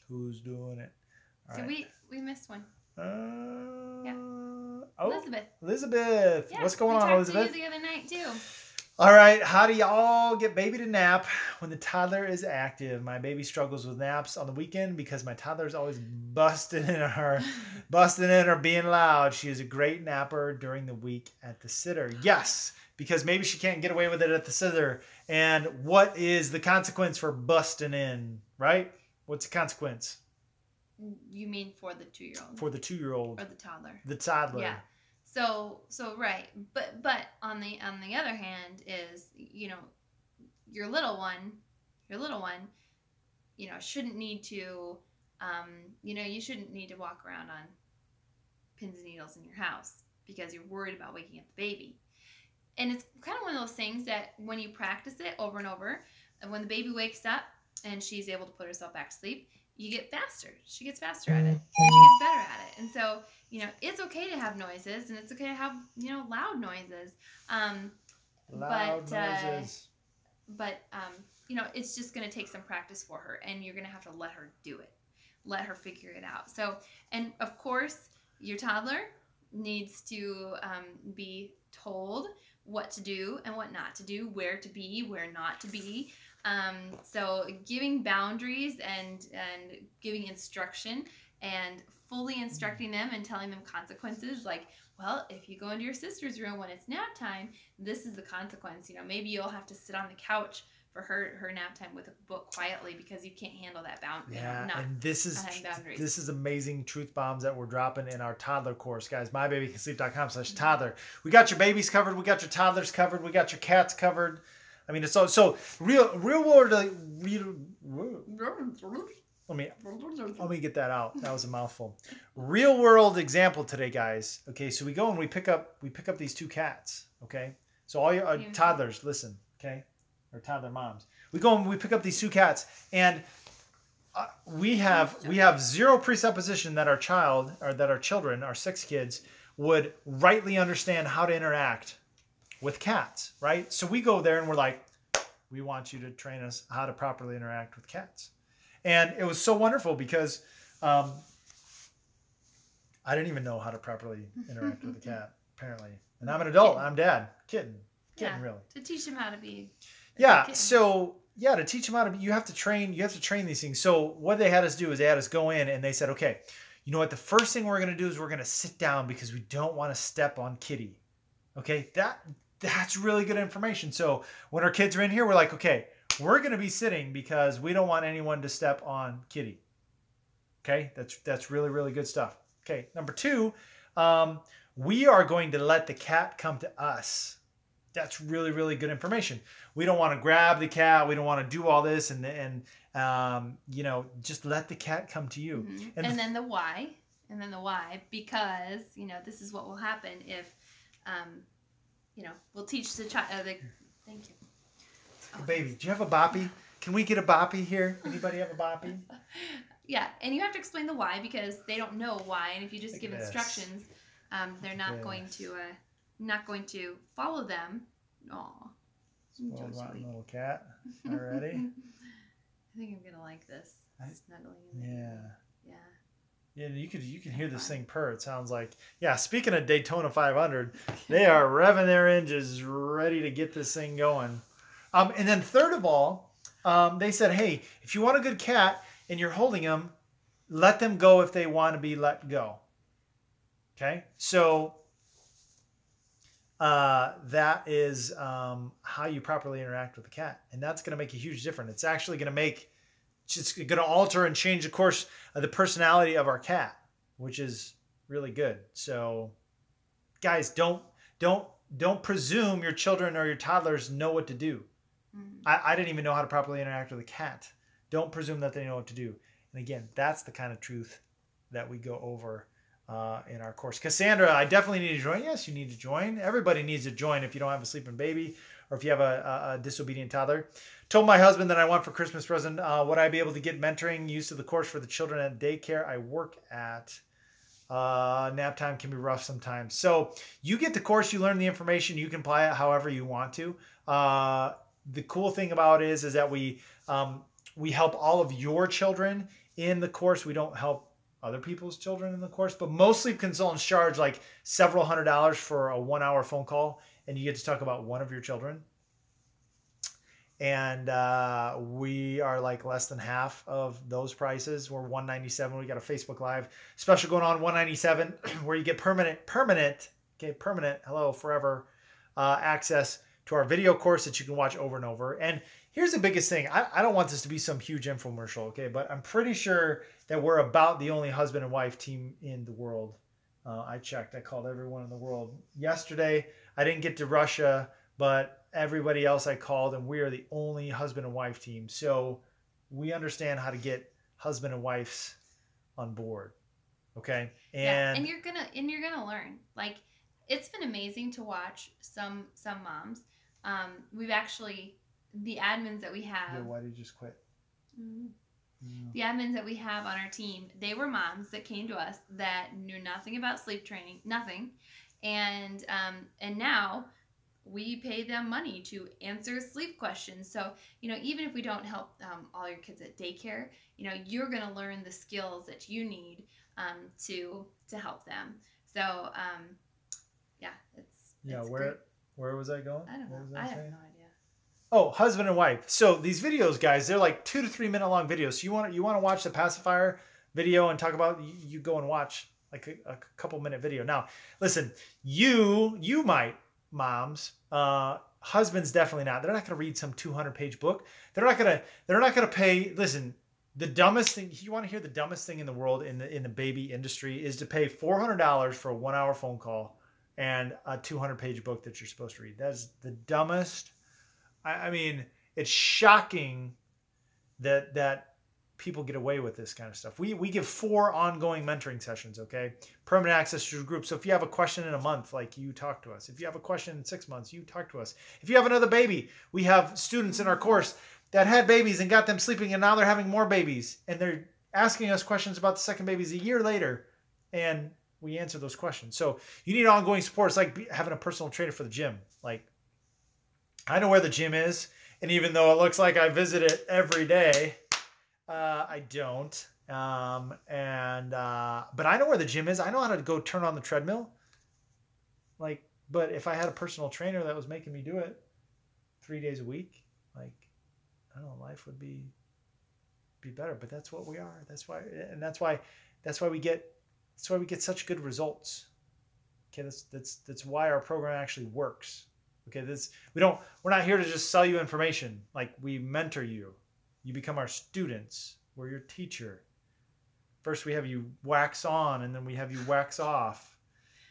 Who's doing it? All right. We missed one. Yeah. Oh, Elizabeth. Yeah, what's going on, Elizabeth? We talked to you the other night too. All right. How do y'all get baby to nap when the toddler is active? My baby struggles with naps on the weekend because my toddler is always busting in or being loud. She is a great napper during the week at the sitter. Yes, because maybe she can't get away with it at the sitter. And what is the consequence for busting in, right? What's the consequence? You mean for the 2-year-old? For the 2-year-old. Or the toddler. The toddler. Yeah. So right. But on the other hand is, you know, your little one, you know, shouldn't need to you shouldn't need to walk around on pins and needles in your house because you're worried about waking up the baby. And it's kind of one of those things that when you practice it over and over, and when the baby wakes up and she's able to put herself back to sleep, you get faster. She gets faster at it. And she gets better at it. And so, you know, it's okay to have noises, and it's okay to have, you know, loud noises. But you know, it's just going to take some practice for her, and you're going to have to let her do it. Let her figure it out. So, and of course, your toddler needs to be told what to do and what not to do, where to be, where not to be. So giving boundaries and giving instruction and fully instructing them and telling them consequences, like, well, if you go into your sister's room when it's nap time, this is the consequence. You know, maybe you'll have to sit on the couch for her nap time with a book quietly because you can't handle that boundary. Yeah, and this is amazing truth bombs that we're dropping in our toddler course, guys. mybabycansleep.com/toddler. We got your babies covered. We got your toddlers covered. We got your cats covered. I mean, it's so real world. Let me get that out. That was a mouthful. Real world example today, guys. Okay, so we go and we pick up these 2 cats. Okay, so all your toddlers, listen. Okay, or toddler moms. We go and we pick up these 2 cats, and we have 0 presupposition that our children, our 6 kids, would rightly understand how to interact with cats, right? So we go there and we're like, we want you to train us how to properly interact with cats. And it was so wonderful because I didn't even know how to properly interact with a cat, apparently. And I'm an adult. I'm dad. Kidding really. To teach them how to be. Yeah. So to teach them how to be, you have to train these things. So what they had us do is they had us go in and they said, okay, you know what? The first thing we're going to do is we're going to sit down because we don't want to step on Kitty. Okay. That's really good information. So when our kids are in here, we're like, okay, we're going to be sitting because we don't want anyone to step on Kitty. Okay. That's really, really good stuff. Okay. Number 2, we are going to let the cat come to us. that's really, really good information. We don't want to grab the cat. We don't want to do all this and just let the cat come to you. Mm-hmm. And then the why. And then the why, because, this is what will happen if, we'll teach the child. Thank you. Oh, baby, do you have a boppy? Can we get a boppy here? Anybody have a boppy? Yeah, and you have to explain the why because they don't know why. And if you just give instructions, they're not going to follow them. Aw. Spoiled rotten little cat already. I think I'm gonna like this. Snuggling in there. Yeah, you can hear this thing purr. It sounds like, speaking of Daytona 500, they are revving their engines ready to get this thing going. And then third of all, they said, hey, if you want a good cat and you're holding them, let them go if they want to be let go. Okay? So that is how you properly interact with the cat. And that's going to make a huge difference. It's actually going to alter and change the course of the personality of our cat, which is really good. So guys, don't presume your children or your toddlers know what to do. I didn't even know how to properly interact with a cat. Don't presume that they know what to do. And again, that's the kind of truth that we go over in our course. Cassandra, I definitely need to join. Yes, you need to join. Everybody needs to join if you don't have a sleeping baby or if you have a disobedient toddler. Told my husband that I want for Christmas present, would I be able to get mentoring use of the course for the children at daycare I work at? Nap time can be rough sometimes. So you get the course, you learn the information, you can apply it however you want to. The cool thing about it is that we help all of your children in the course. We don't help other people's children in the course, but most sleep consultants charge like several $100s for a 1-hour phone call, and you get to talk about one of your children. And we are like less than half of those prices. We're $197. We got a Facebook Live special going on, $197, where you get permanent, hello, forever access to our video course that you can watch over and over. And here's the biggest thing. I don't want this to be some huge infomercial, okay? But I'm pretty sure that we're about the only husband and wife team in the world. I checked. I called everyone in the world yesterday. I didn't get to Russia, but everybody else I called, and we are the only husband and wife team. So we understand how to get husband and wives on board. Okay. And you're gonna learn. Like, it's been amazing to watch some moms. We've actually, the admins that we have. Yeah, why did you just quit? Mm-hmm. The admins that we have on our team, they were moms that came to us that knew nothing about sleep training, nothing. And now we pay them money to answer sleep questions. So, even if we don't help all your kids at daycare, you're going to learn the skills that you need to help them. So, it's where great. Where was I going? I don't know. I have no idea. Oh, husband and wife. So these videos, guys, they're like 2 to 3 minute long videos. So you want to watch the pacifier video and talk about, you go and watch like a couple minute video. Now, listen, you might, moms, husbands definitely not. They're not going to read some 200-page book. They're not going to pay. Listen, the dumbest thing, you want to hear the dumbest thing in the world in the baby industry is to pay $400 for a 1-hour phone call and a 200-page book that you're supposed to read. That's the dumbest. I mean, it's shocking that people get away with this kind of stuff. We give 4 ongoing mentoring sessions, okay? Permanent access to the group. So if you have a question in a month, like, you talk to us. If you have a question in 6 months, you talk to us. If you have another baby, we have students in our course that had babies and got them sleeping, and now they're having more babies. And they're asking us questions about the second babies a year later, and we answer those questions. So you need ongoing support. It's like having a personal trainer for the gym. Like, I know where the gym is, and even though it looks like I visit it every day, I don't. But I know where the gym is. I know how to go turn on the treadmill. Like, but if I had a personal trainer that was making me do it 3 days a week, like, I don't know, life would be better. But that's what we are. That's why we get such good results. Okay, that's why our program actually works. Okay, we're not here to just sell you information. Like, we mentor you. You become our students. We're your teacher. First we have you wax on, and then we have you wax off.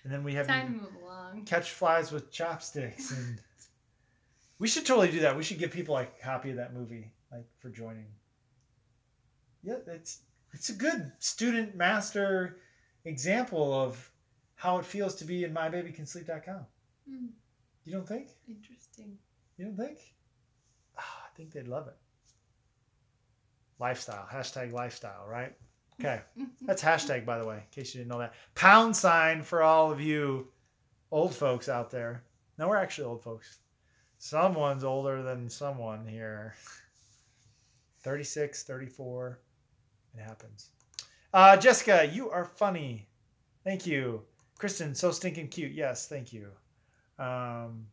And then we have Time to move along. Catch flies with chopsticks, and We should totally do that. We should give people like a copy of that movie, like for joining. Yeah, it's a good student master example of how it feels to be in mybabycansleep.com. Hmm. You don't think? Interesting. You don't think? I think they'd love it. Lifestyle. Hashtag lifestyle, right? Okay. That's hashtag, by the way, in case you didn't know that. Pound sign for all of you old folks out there. No, we're actually old folks. Someone's older than someone here. 36, 34. It happens. Jessica, you are funny. Thank you. Kristen, so stinking cute. Yes, thank you. I'm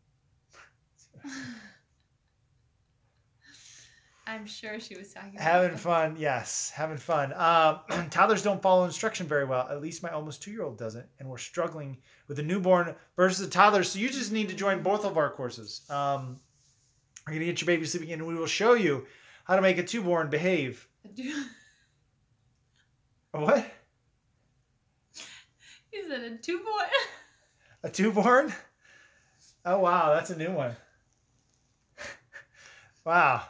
sure she was talking about Having fun. Yes, having fun. Toddlers don't follow instruction very well. At least my almost 2-year-old doesn't. And we're struggling with a newborn versus a toddler. So you just need to join both of our courses. We're going to get your baby sleeping and we will show you how to make a two-born behave. What? You said a two-born? A two-born? Oh, wow. That's a new one. Wow.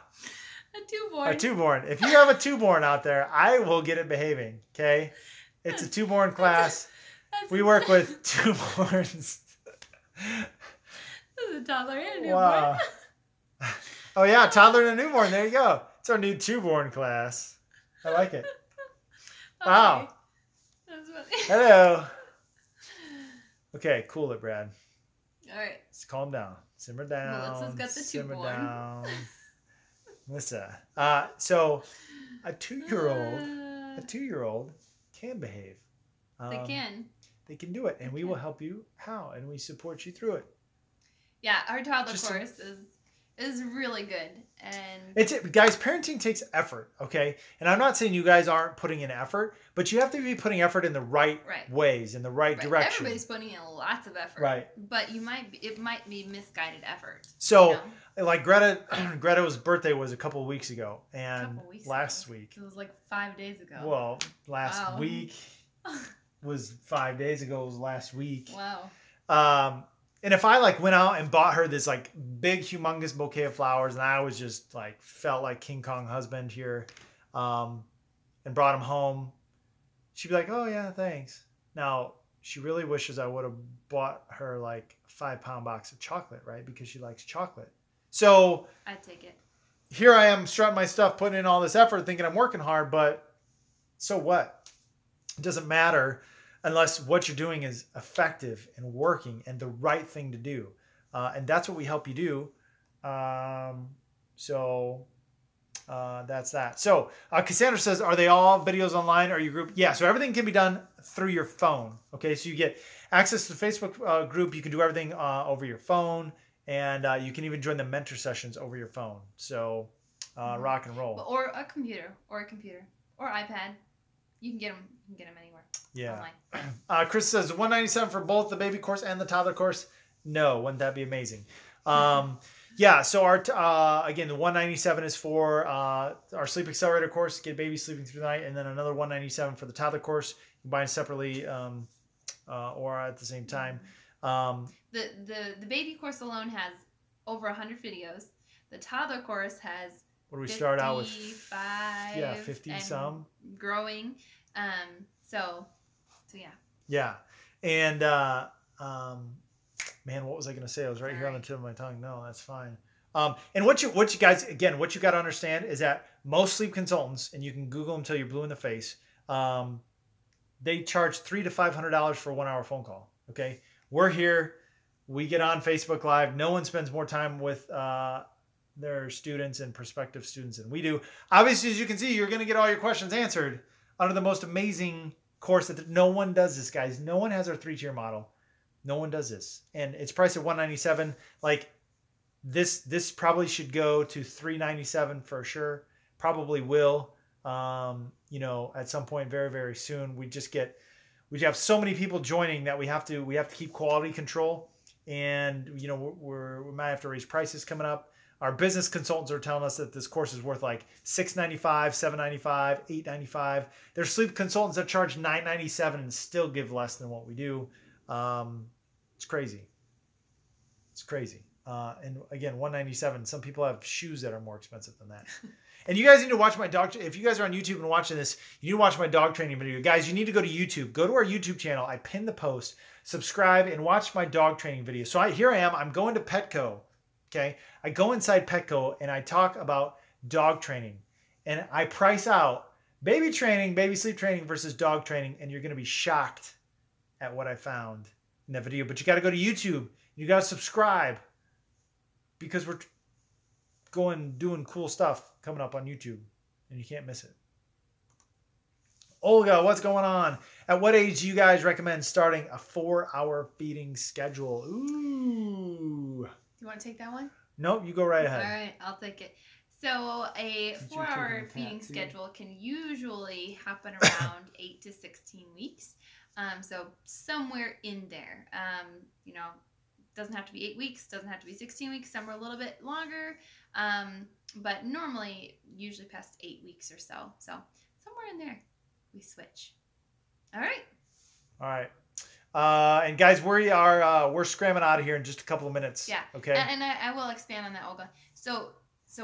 A two-born. A two-born. If you have a two-born out there, I will get it behaving. Okay? It's a two-born class. That's We work with two-borns. This is a toddler and a newborn. Wow. Oh, yeah. Toddler and a newborn. There you go. It's our new two-born class. I like it. Wow. That's funny. Hello. Okay, cool it, Brad. All right. Just calm down. Simmer down. Melissa's got the Simmer two-born. down. Melissa. So a two-year-old can behave. They can. They can do it, and we will help you how, and we support you through it. Yeah, our toddler Just course is really good, and Guys, parenting takes effort, okay? And I'm not saying you guys aren't putting in effort, but you have to be putting effort in the right ways, in the right direction. Everybody's putting in lots of effort, Right? But it might be misguided effort. So, you know? like Greta's birthday was a couple of weeks ago, and last week. It was like 5 days ago. Well, last week was 5 days ago. It was last week. Wow. And if I like went out and bought her this like big, humongous bouquet of flowers, and I was just like felt like King Kong husband here, and brought them home, she'd be like, "Oh yeah, thanks." Now she really wishes I would have bought her like a 5-pound box of chocolate, right? Because she likes chocolate. So I'd take it. Here I am strutting my stuff, putting in all this effort, thinking I'm working hard, but so what? It doesn't matter unless what you're doing is effective and working and the right thing to do. And that's what we help you do. That's that. So Cassandra says, are they all videos online? Are you group? Yeah, so everything can be done through your phone. Okay, so you get access to the Facebook group. You can do everything over your phone. And you can even join the mentor sessions over your phone. So rock and roll. Or a computer. Or iPad. You can get them anywhere. Yeah. Online. Chris says $197 for both the baby course and the toddler course. No, wouldn't that be amazing? Yeah. So our again, the $197 is for our sleep accelerator course, get baby sleeping through the night, and then another $197 for the toddler course. You can buy them separately or at the same time. The baby course alone has over 100 videos. The toddler course has what do we start out with? 55. Yeah, 50 and some. Growing. So yeah. Yeah. And man, what was I going to say? I was right here on the tip of my tongue. No, that's fine. And what you guys, again, what you got to understand is that most sleep consultants, and you can Google them till you're blue in the face, they charge $300 to $500 for a 1-hour phone call. Okay. We're here. We get on Facebook Live. No one spends more time with their students and prospective students than we do. Obviously, as you can see, you're going to get all your questions answered under the most amazing course that no one does this, guys. No one has our 3-tier model. No one does this. And it's priced at $197. Like this probably should go to $397 for sure. Probably will, at some point very, very soon. We have so many people joining that we have to keep quality control. And, we might have to raise prices coming up. Our business consultants are telling us that this course is worth like $695, $795, $895. There's sleep consultants that charge $997 and still give less than what we do. It's crazy. It's crazy. And again, $197. Some people have shoes that are more expensive than that. And you guys need to watch my dog. If you guys are on YouTube and watching this, you need to watch my dog training video. Guys, you need to go to YouTube. Go to our YouTube channel. I pinned the post. Subscribe and watch my dog training video. So here I am. I'm going to Petco. Okay. I go inside Petco and I talk about dog training. And I price out baby training, baby sleep training versus dog training. And you're going to be shocked at what I found in that video. But you got to go to YouTube. You got to subscribe because we're doing cool stuff coming up on YouTube and you can't miss it. Olga, what's going on? At what age do you guys recommend starting a 4-hour feeding schedule? Ooh. You want to take that one? Nope, you go right ahead. All right, I'll take it. So a 4-hour feeding schedule can usually happen around 8 to 16 weeks. So somewhere in there, you know, doesn't have to be 8 weeks, doesn't have to be 16 weeks. Some are a little bit longer, but normally usually past 8 weeks or so. So somewhere in there, we switch. All right. All right. And guys, we're scrambling out of here in just a couple of minutes. Yeah. Okay. And I will expand on that, Olga. So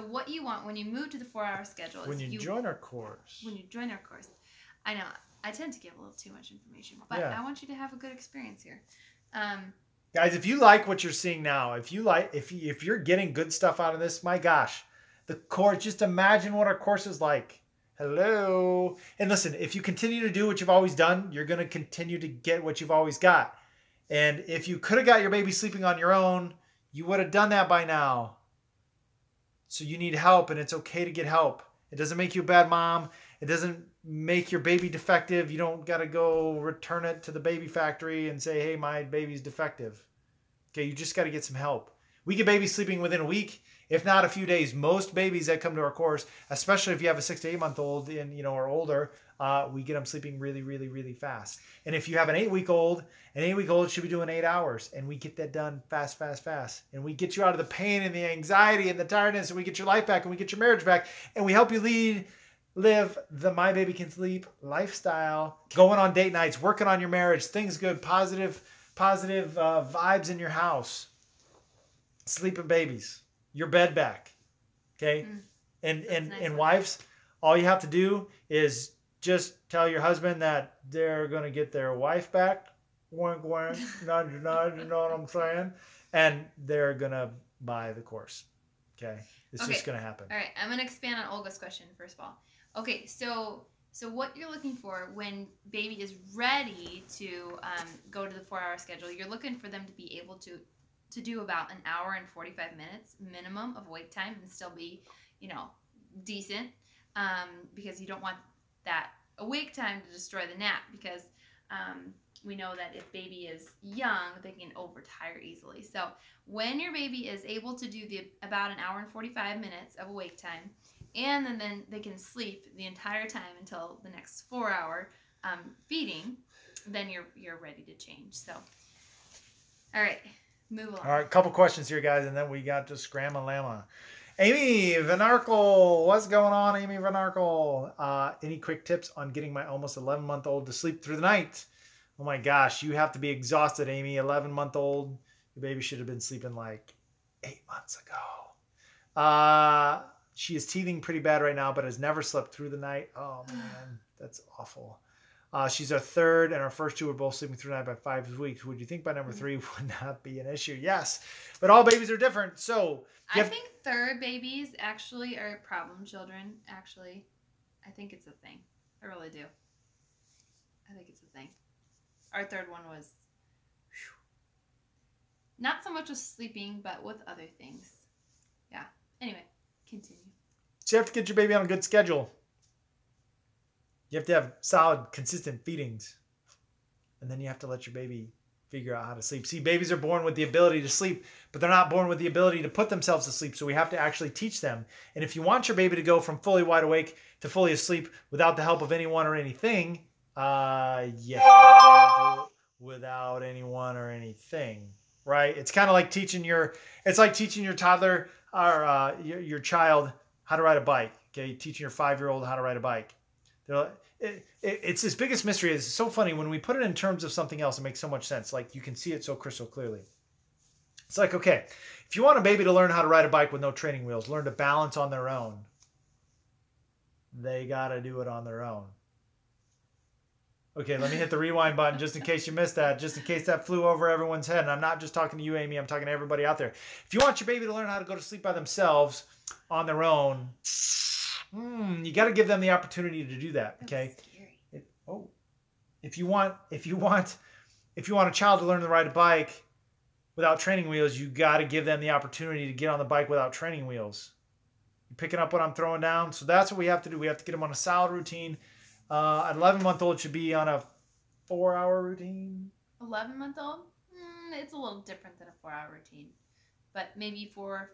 what you want when you move to the 4-hour schedule is when you join our course. When you join our course, I know I tend to give a little too much information, but Yeah. I want you to have a good experience here. Guys, if you like what you're seeing now, if you're getting good stuff out of this, my gosh, the course, just imagine what our course is like. Hello. And listen, if you continue to do what you've always done, you're going to continue to get what you've always got. And if you could have got your baby sleeping on your own, you would have done that by now. So you need help, and it's okay to get help. It doesn't make you a bad mom. It doesn't make your baby defective. You don't got to go return it to the baby factory and say, hey, my baby's defective. Okay, you just got to get some help. We get babies sleeping within a week, if not a few days. Most babies that come to our course, especially if you have a 6 to 8 month old and or older, we get them sleeping really, really, really fast. And if you have an 8-week-old, an 8-week-old should be doing 8 hours, and we get that done fast, fast, fast. And we get you out of the pain and the anxiety and the tiredness, and we get your life back, and we get your marriage back, and we help you live the My Baby Can Sleep lifestyle, going on date nights, working on your marriage, things good, positive vibes in your house, sleeping babies, your bed back. Okay. And nice. Wives, all you have to do is just tell your husband that they're going to get their wife back. Wink, wink, nudge, nudge, you know what I'm saying? And they're going to buy the course. Okay. It's just going to happen. All right. I'm going to expand on Olga's question first of all. Okay. So what you're looking for when baby is ready to go to the 4-hour schedule, you're looking for them to be able to do about 1 hour and 45 minutes minimum of wake time and still be, decent, because you don't want that awake time to destroy the nap, because we know that if baby is young, they can overtire easily. So when your baby is able to do about 1 hour and 45 minutes of awake time, and then they can sleep the entire time until the next 4-hour feeding, then you're ready to change. So, all right, move along. All right, couple questions here, guys, and then we got to Scramma Llama. Amy Van Arkel, what's going on, Amy Van Arkel? Any quick tips on getting my almost 11-month-old to sleep through the night? Oh my gosh, you have to be exhausted, Amy. 11-month-old, your baby should have been sleeping like 8 months ago. She is teething pretty bad right now, but has never slept through the night. Oh, man, that's awful. She's our third, and our first two were both sleeping through the night by 5 weeks. Would you think by number 3 would not be an issue? Yes, but all babies are different. So I think third babies actually are problem children, actually. I think it's a thing. I really do. I think it's a thing. Our third one was not so much with sleeping, but with other things. Yeah. Anyway. Continue. So you have to get your baby on a good schedule. You have to have solid, consistent feedings. And then you have to let your baby figure out how to sleep. See, babies are born with the ability to sleep, but they're not born with the ability to put themselves to sleep. So we have to actually teach them. And if you want your baby to go from fully wide awake to fully asleep without the help of anyone or anything, you have to do it without anyone or anything, right? It's kind of like teaching your toddler or your child how to ride a bike. Okay, teaching your 5-year-old how to ride a bike. It's his biggest mystery. It's so funny when we put it in terms of something else. It makes so much sense. Like you can see it so crystal clearly. It's like, okay, if you want a baby to learn how to ride a bike with no training wheels, learn to balance on their own, they got to do it on their own. Okay, let me hit the rewind button just in case you missed that, just in case that flew over everyone's head. And I'm not just talking to you, Amy. I'm talking to everybody out there. If you want your baby to learn how to go to sleep by themselves on their own, you got to give them the opportunity to do that. Okay. If you want a child to learn to ride a bike without training wheels, you got to give them the opportunity to get on the bike without training wheels. You picking up what I'm throwing down? So that's what we have to do. We have to get them on a solid routine. An 11-month-old should be on a 4-hour routine. 11-month-old? It's a little different than a 4-hour routine. But maybe for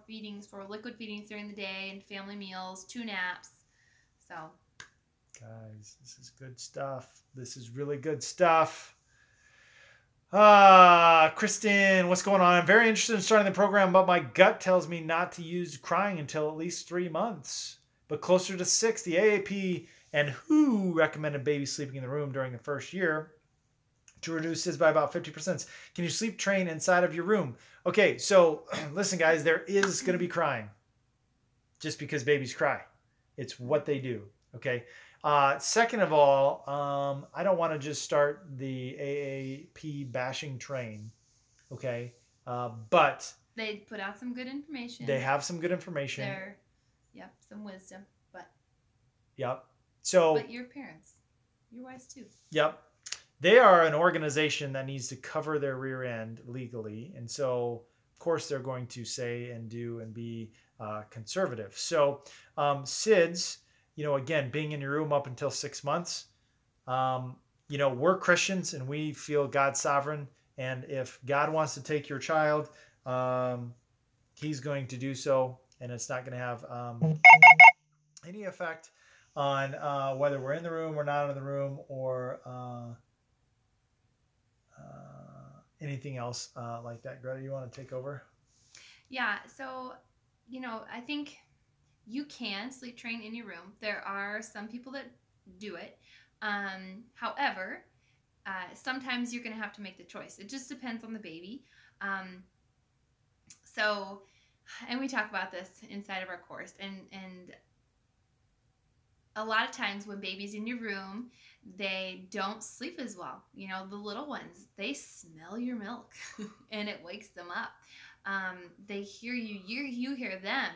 feedings, for liquid feedings during the day and family meals, 2 naps. So, guys, this is good stuff. This is really good stuff. Kristen, what's going on? I'm very interested in starting the program, but my gut tells me not to use crying until at least 3 months, but closer to 6. The AAP and WHO recommended baby sleeping in the room during the first year to reduce this by about 50%. Can you sleep train inside of your room? Okay, so listen, guys, there is going to be crying just because babies cry. It's what they do, okay? Second of all, I don't want to just start the AAP bashing train, okay? But they put out some good information. They have some good information. Some wisdom, but... Yep. So, but your parents, you're wise too. Yep. They are an organization that needs to cover their rear end legally. And so, of course, they're going to say and do and be conservative. So, SIDS, again, being in your room up until 6 months, we're Christians and we feel God's sovereign. And if God wants to take your child, he's going to do so. And it's not going to have any effect on whether we're in the room or not in the room or anything else like that. Greta, you want to take over? Yeah. So, I think you can sleep train in your room. There are some people that do it. However, sometimes you're going to have to make the choice. It just depends on the baby. And we talk about this inside of our course. And a lot of times when baby's in your room, they don't sleep as well. The little ones, they smell your milk and it wakes them up. They hear you, you hear them.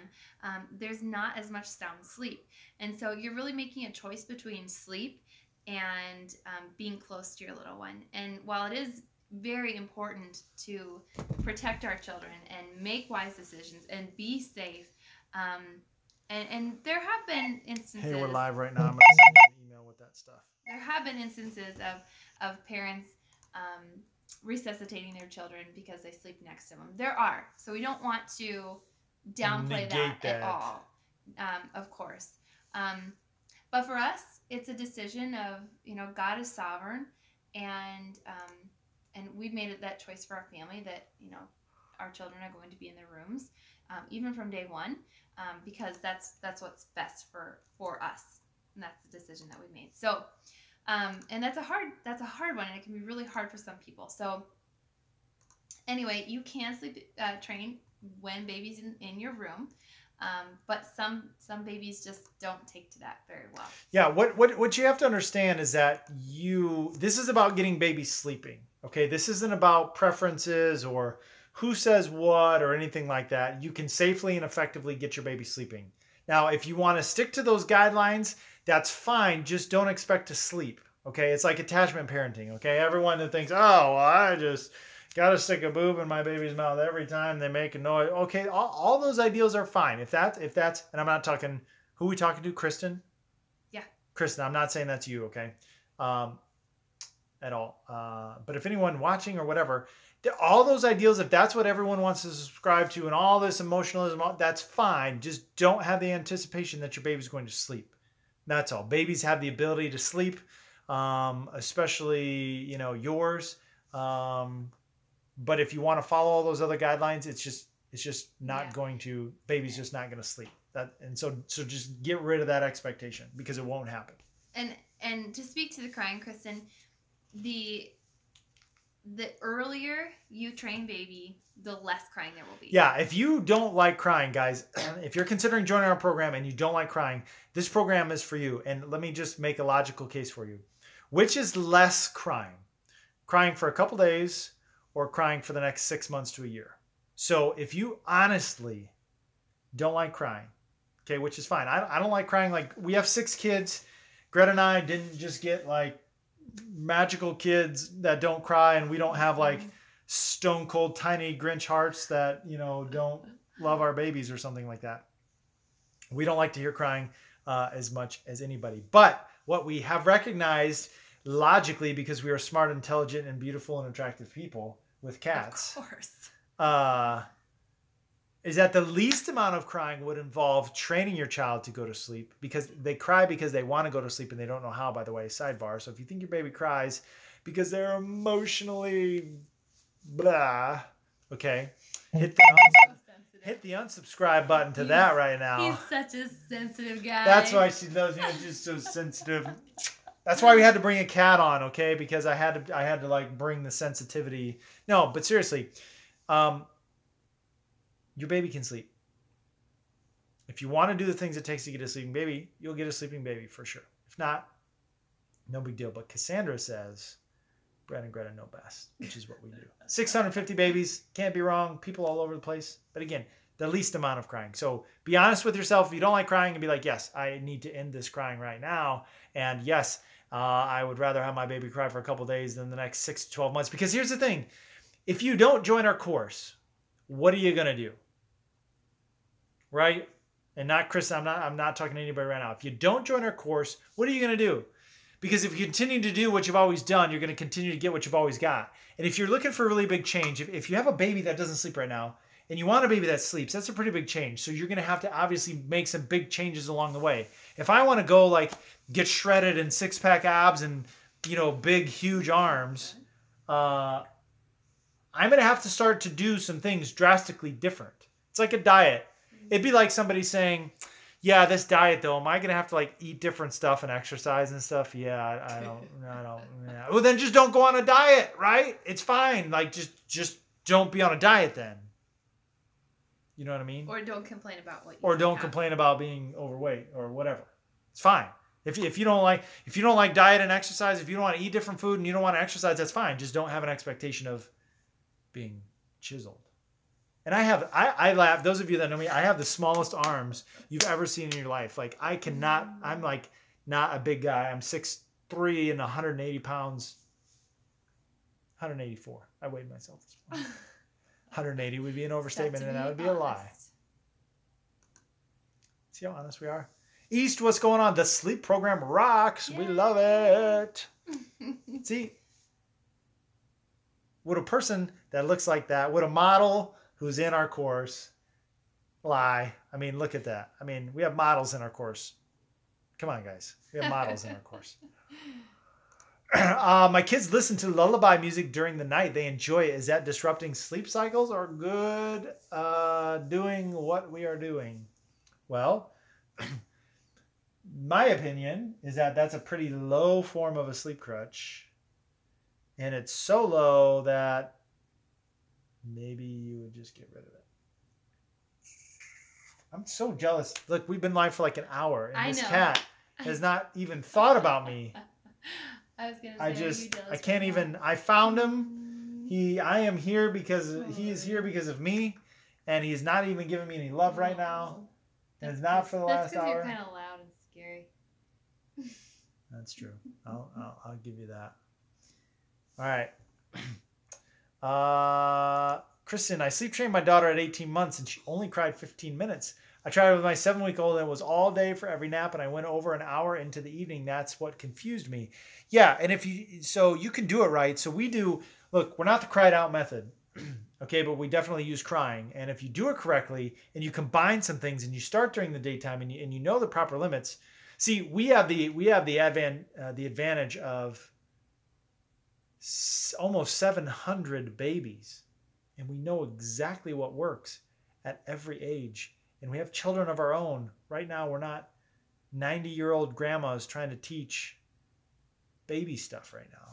There's not as much sound sleep. And so you're really making a choice between sleep and being close to your little one. And while it is very important to protect our children and make wise decisions and be safe, and there have been instances... Hey, we're live right now. I'm going to send you an email with that stuff. There have been instances of parents resuscitating their children because they sleep next to them. There are. So we don't want to downplay that at all, of course. But for us, it's a decision of, God is sovereign, and we've made that choice for our family that, our children are going to be in their rooms, even from day one, because that's what's best for us. And that's the decision that we made. So, and that's a hard one, and it can be really hard for some people. So anyway, you can sleep train when baby's in your room. But some babies just don't take to that very well. Yeah, what you have to understand is that this is about getting babies sleeping. Okay, this isn't about preferences or who says what or anything like that. You can safely and effectively get your baby sleeping. Now, if you want to stick to those guidelines, that's fine. Just don't expect to sleep. Okay, it's like attachment parenting. Okay, everyone that thinks, oh, well, I just got to stick a boob in my baby's mouth every time they make a noise. Okay, all those ideals are fine. If that's, and I'm not talking, who are we talking to? Kristen? Yeah. Kristen, I'm not saying that's you, okay? At all. But if anyone watching or whatever, all those ideals, if that's what everyone wants to subscribe to and all this emotionalism, that's fine. Just don't have the anticipation that your baby's going to sleep. That's all. Babies have the ability to sleep, especially, yours. But if you want to follow all those other guidelines, it's just not going to, baby's just not going to sleep. So just get rid of that expectation because it won't happen. And to speak to the crying, Kristen, the earlier you train baby, the less crying there will be. Yeah, if you don't like crying, guys, if you're considering joining our program and you don't like crying, this program is for you. And let me just make a logical case for you. Which is less crying? Crying for a couple days or crying for the next 6 months to a year? So if you honestly don't like crying, okay, which is fine. I don't like crying. Like, we have 6 kids. Greta and I didn't just get like magical kids that don't cry, and we don't have like stone cold tiny Grinch hearts that, you know, don't love our babies or something like that. We don't like to hear crying as much as anybody. But what we have recognized logically, because we are smart, intelligent, and beautiful and attractive people with cats, Of course. is that the least amount of crying would involve training your child to go to sleep, because they cry because they want to go to sleep and they don't know how, by the way, sidebar. So if you think your baby cries because they're emotionally blah, okay, hit the unsubscribe button to that right now. He's such a sensitive guy. That's why she loves you, just so sensitive. That's why we had to bring a cat on, okay? Because I had to like bring the sensitivity. No, but seriously, your baby can sleep. If you want to do the things it takes to get a sleeping baby, you'll get a sleeping baby for sure. If not, no big deal. But Cassandra says, Brad and Greta know best, which is what we do. 650 babies, can't be wrong. People all over the place. But again, the least amount of crying. So be honest with yourself. If you don't like crying, and be like, yes, I need to end this crying right now. And yes, I would rather have my baby cry for a couple days than the next 6 to 12 months. Because here's the thing. If you don't join our course, what are you going to do? Right? And not Chris, I'm not talking to anybody right now. If you don't join our course, what are you going to do? Because if you continue to do what you've always done, you're going to continue to get what you've always got. And if you're looking for a really big change, if you have a baby that doesn't sleep right now, and you want a baby that sleeps, that's a pretty big change. So you're going to have to obviously make some big changes along the way. If I want to go like get shredded and 6-pack abs and, you know, big, huge arms, I'm going to have to start to do some things drastically different. It's like a diet. It'd be like somebody saying, yeah, this diet though, am I going to have to like eat different stuff and exercise and stuff? Yeah, I don't. Yeah. Well, then just don't go on a diet, right? It's fine. Like just don't be on a diet then. You know what I mean? Or don't complain about what you Or don't complain about being overweight or whatever. It's fine. If you don't like diet and exercise, if you don't want to eat different food and you don't want to exercise, that's fine. Just don't have an expectation of being chiseled. And I laugh. Those of you that know me, I have the smallest arms you've ever seen in your life. Like I'm like not a big guy. I'm 6'3" and 180 pounds. 184. I weighed myself this morning. 180 would be an overstatement, and that would be a lie. See how honest we are? East, what's going on? The sleep program rocks. Yay. We love it. See, would a person that looks like that, would a model who's in our course lie? I mean, look at that. I mean, we have models in our course. Come on, guys. We have models in our course. My kids listen to lullaby music during the night. They enjoy it. Is that disrupting sleep cycles or good doing what we are doing? Well, my opinion is that that's a pretty low form of a sleep crutch. And it's so low that maybe you would just get rid of it. I'm so jealous. Look, we've been live for like an hour, and this cat has not even thought about me. I was gonna say, I can't even. I found him. I am here because he is here because of me, and he's not even giving me any love right now. And it's not for the last hour. That's because you're kind of loud and scary. That's true. I'll give you that. All right. Kristen, I sleep trained my daughter at 18 months, and she only cried 15 minutes. I tried it with my 7-week-old, and it was all day for every nap, and I went over an hour into the evening. That's what confused me. Yeah, and so you can do it right. So we do, look, we're not the cried out method, okay, but we definitely use crying. And if you do it correctly, and you combine some things, and you start during the daytime, and you know the proper limits. See, we have the advantage of almost 700 babies, and we know exactly what works at every age. And we have children of our own. Right now, we're not 90-year-old grandmas trying to teach baby stuff right now.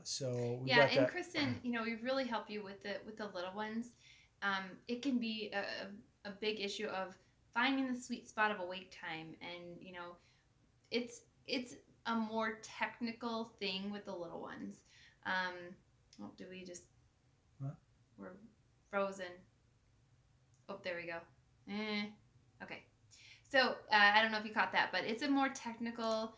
So we Yeah, got and that. Kristen, we really help you with the little ones. It can be a big issue of finding the sweet spot of awake time, and it's a more technical thing with the little ones. Um, do we just What? we're frozen? Oh, there we go. Okay. So I don't know if you caught that, but it's a more technical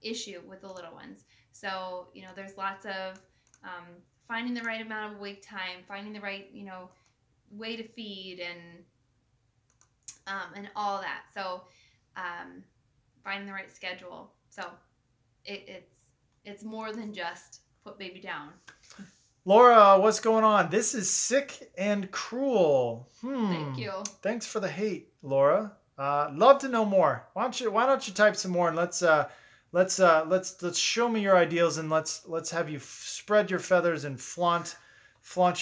issue with the little ones. So there's lots of finding the right amount of wake time, finding the right way to feed, and all that. So finding the right schedule. So it's more than just put baby down. Laura, what's going on? This is Sick and Cruel. Thank you. Thanks for the hate, Laura. Love to know more. Why don't you type some more, and let's show me your ideals, and let's have you spread your feathers and flaunt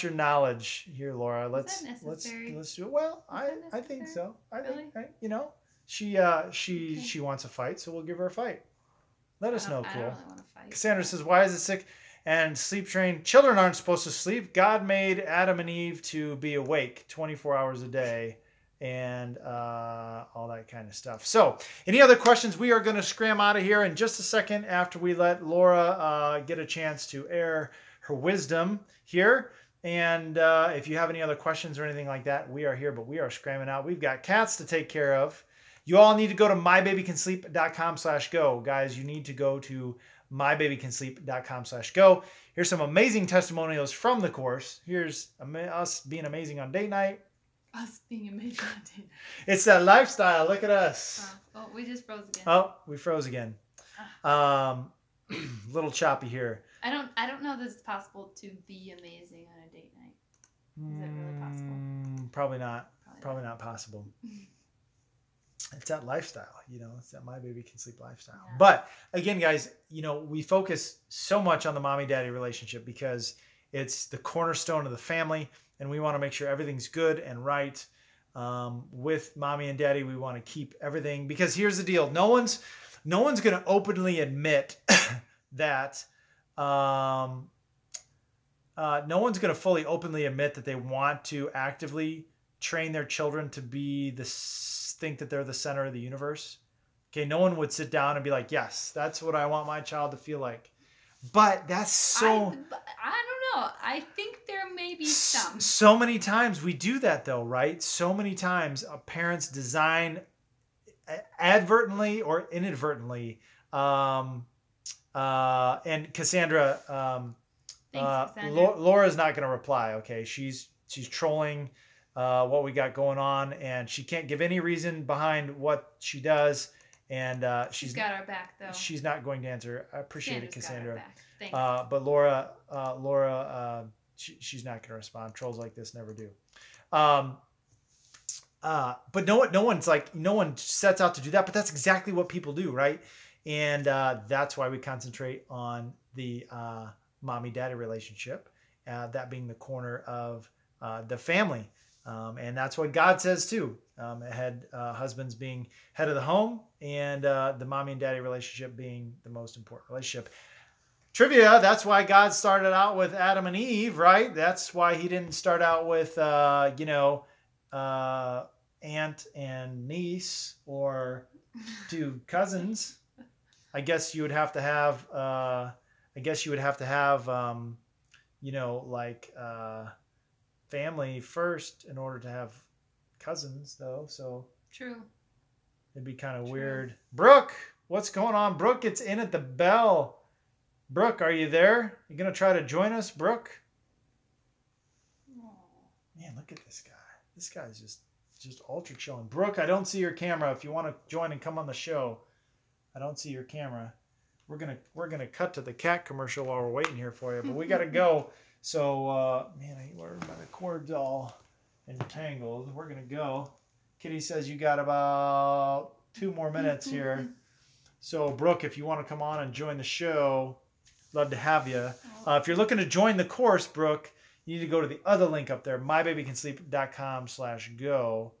your knowledge here, Laura. Let's do it. Well, I think so. I think she wants a fight, so we'll give her a fight. Let us know, cool. I don't really want to fight. Cassandra says, "Why is it sick and sleep train? Children aren't supposed to sleep. God made Adam and Eve to be awake 24 hours a day." And all that kind of stuff. So, any other questions? We are going to scram out of here in just a second after we let Laura get a chance to air her wisdom here. And if you have any other questions or anything like that, we are here, but we are scramming out. We've got cats to take care of. You all need to go to mybabycansleep.com/go. Guys, you need to go to mybabycansleep.com/go. Here's some amazing testimonials from the course. Here's us being amazing on date night. Us being amazing on date night. It's that lifestyle. Look at us. Oh, we just froze again. Oh, we froze again. Little choppy here. I don't know that it's possible to be amazing on a date night. Is it really possible? Probably not. Probably not possible. It's that lifestyle, it's that My Baby Can Sleep lifestyle. Yeah. But again, guys, we focus so much on the mommy-daddy relationship because it's the cornerstone of the family, and we want to make sure everything's good and right. With mommy and daddy, we want to keep everything, because here's the deal. No one's going to openly admit that, no one's going to fully openly admit that they want to actively train their children to think that they're the center of the universe. Okay, no one would sit down and be like, yes, that's what I want my child to feel like. But that's so... I don't know. I think there may be some. So many times we do that, though, right? So many times parents design advertently or inadvertently. And Cassandra, Thanks, Cassandra. Laura's not going to reply. Okay, she's trolling what we got going on, and she can't give any reason behind what she does. And she's got our back, though. She's not going to answer. I appreciate it, Cassandra. Got our back. Thanks. But Laura, she's not going to respond. Trolls like this never do. But no one sets out to do that. But that's exactly what people do, right? And that's why we concentrate on the mommy-daddy relationship, that being the corner of the family. And that's what God says too. Husbands being head of the home, and the mommy and daddy relationship being the most important relationship. Trivia, that's why God started out with Adam and Eve, right? That's why he didn't start out with, aunt and niece or two cousins. I guess you would have to have, family first in order to have cousins, though. So true. It'd be kind of weird. Brooke, what's going on? Brooke gets in at the bell. Brooke, are you there? You gonna try to join us, Brooke? Man, look at this guy. This guy's just ultra chilling. Brooke, I don't see your camera. If you want to join and come on the show, I don't see your camera. We're gonna cut to the cat commercial while we're waiting here for you, but we gotta go. So, man, we're by the cord's all entangled. We're going to go. Kitty says you got about 2 more minutes here. So, Brooke, if you want to come on and join the show, love to have you. If you're looking to join the course, Brooke, you need to go to the other link up there, mybabycansleep.com/go.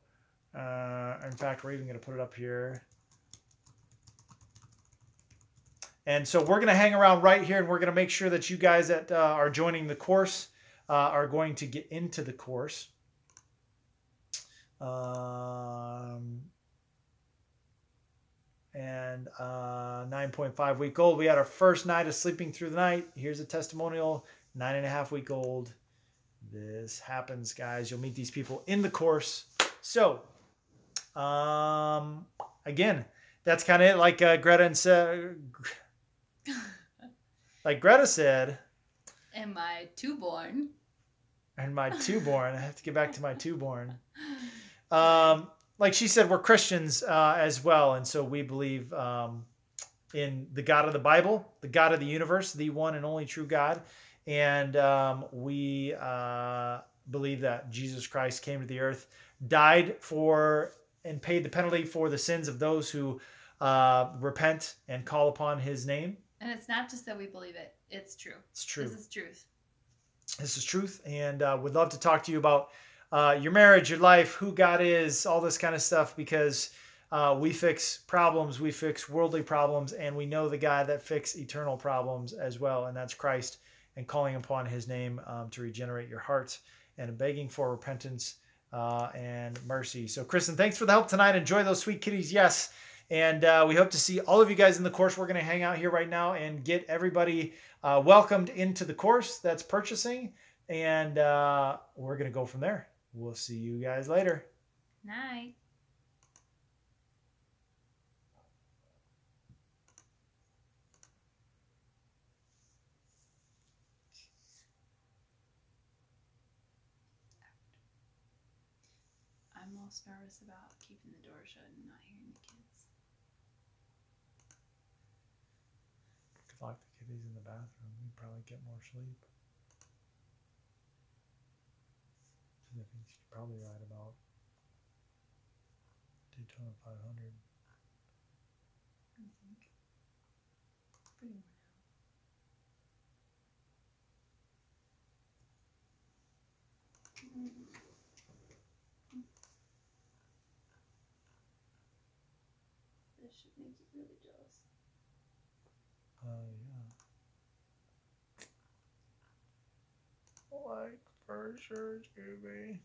In fact, we're even going to put it up here. And so we're going to hang around right here, and we're going to make sure that you guys that are joining the course are going to get into the course. And 9.5 week old. We had our first night of sleeping through the night. Here's a testimonial. 9.5 week old. This happens, guys. You'll meet these people in the course. So, again, that's kind of it. Like Greta said. And my two-born. And my two-born. I have to get back to my two-born. Like she said, we're Christians as well, and so we believe in the God of the Bible, the God of the universe, the one and only true God, and we believe that Jesus Christ came to the earth, died for and paid the penalty for the sins of those who repent and call upon His name. And it's not just that we believe it; it's true. It's true. This is truth. This is truth, and would love to talk to you about your marriage, your life, who God is, all this kind of stuff, because we fix problems, we fix worldly problems, and we know the God that fixes eternal problems as well, and that's Christ, and calling upon His name to regenerate your heart, and begging for repentance and mercy. So, Kristen, thanks for the help tonight. Enjoy those sweet kitties, yes. And we hope to see all of you guys in the course. We're going to hang out here right now and get everybody welcomed into the course that's purchasing, and we're going to go from there. We'll see you guys later. Night. I'm most nervous about keeping the door shut and not hearing the kids. Lock the kitties in the bathroom. You'd probably get more sleep. I think you could probably ride about Daytona 500. I think. Pretty more now. This should make you really jealous. Yeah. Like for sure, Scooby.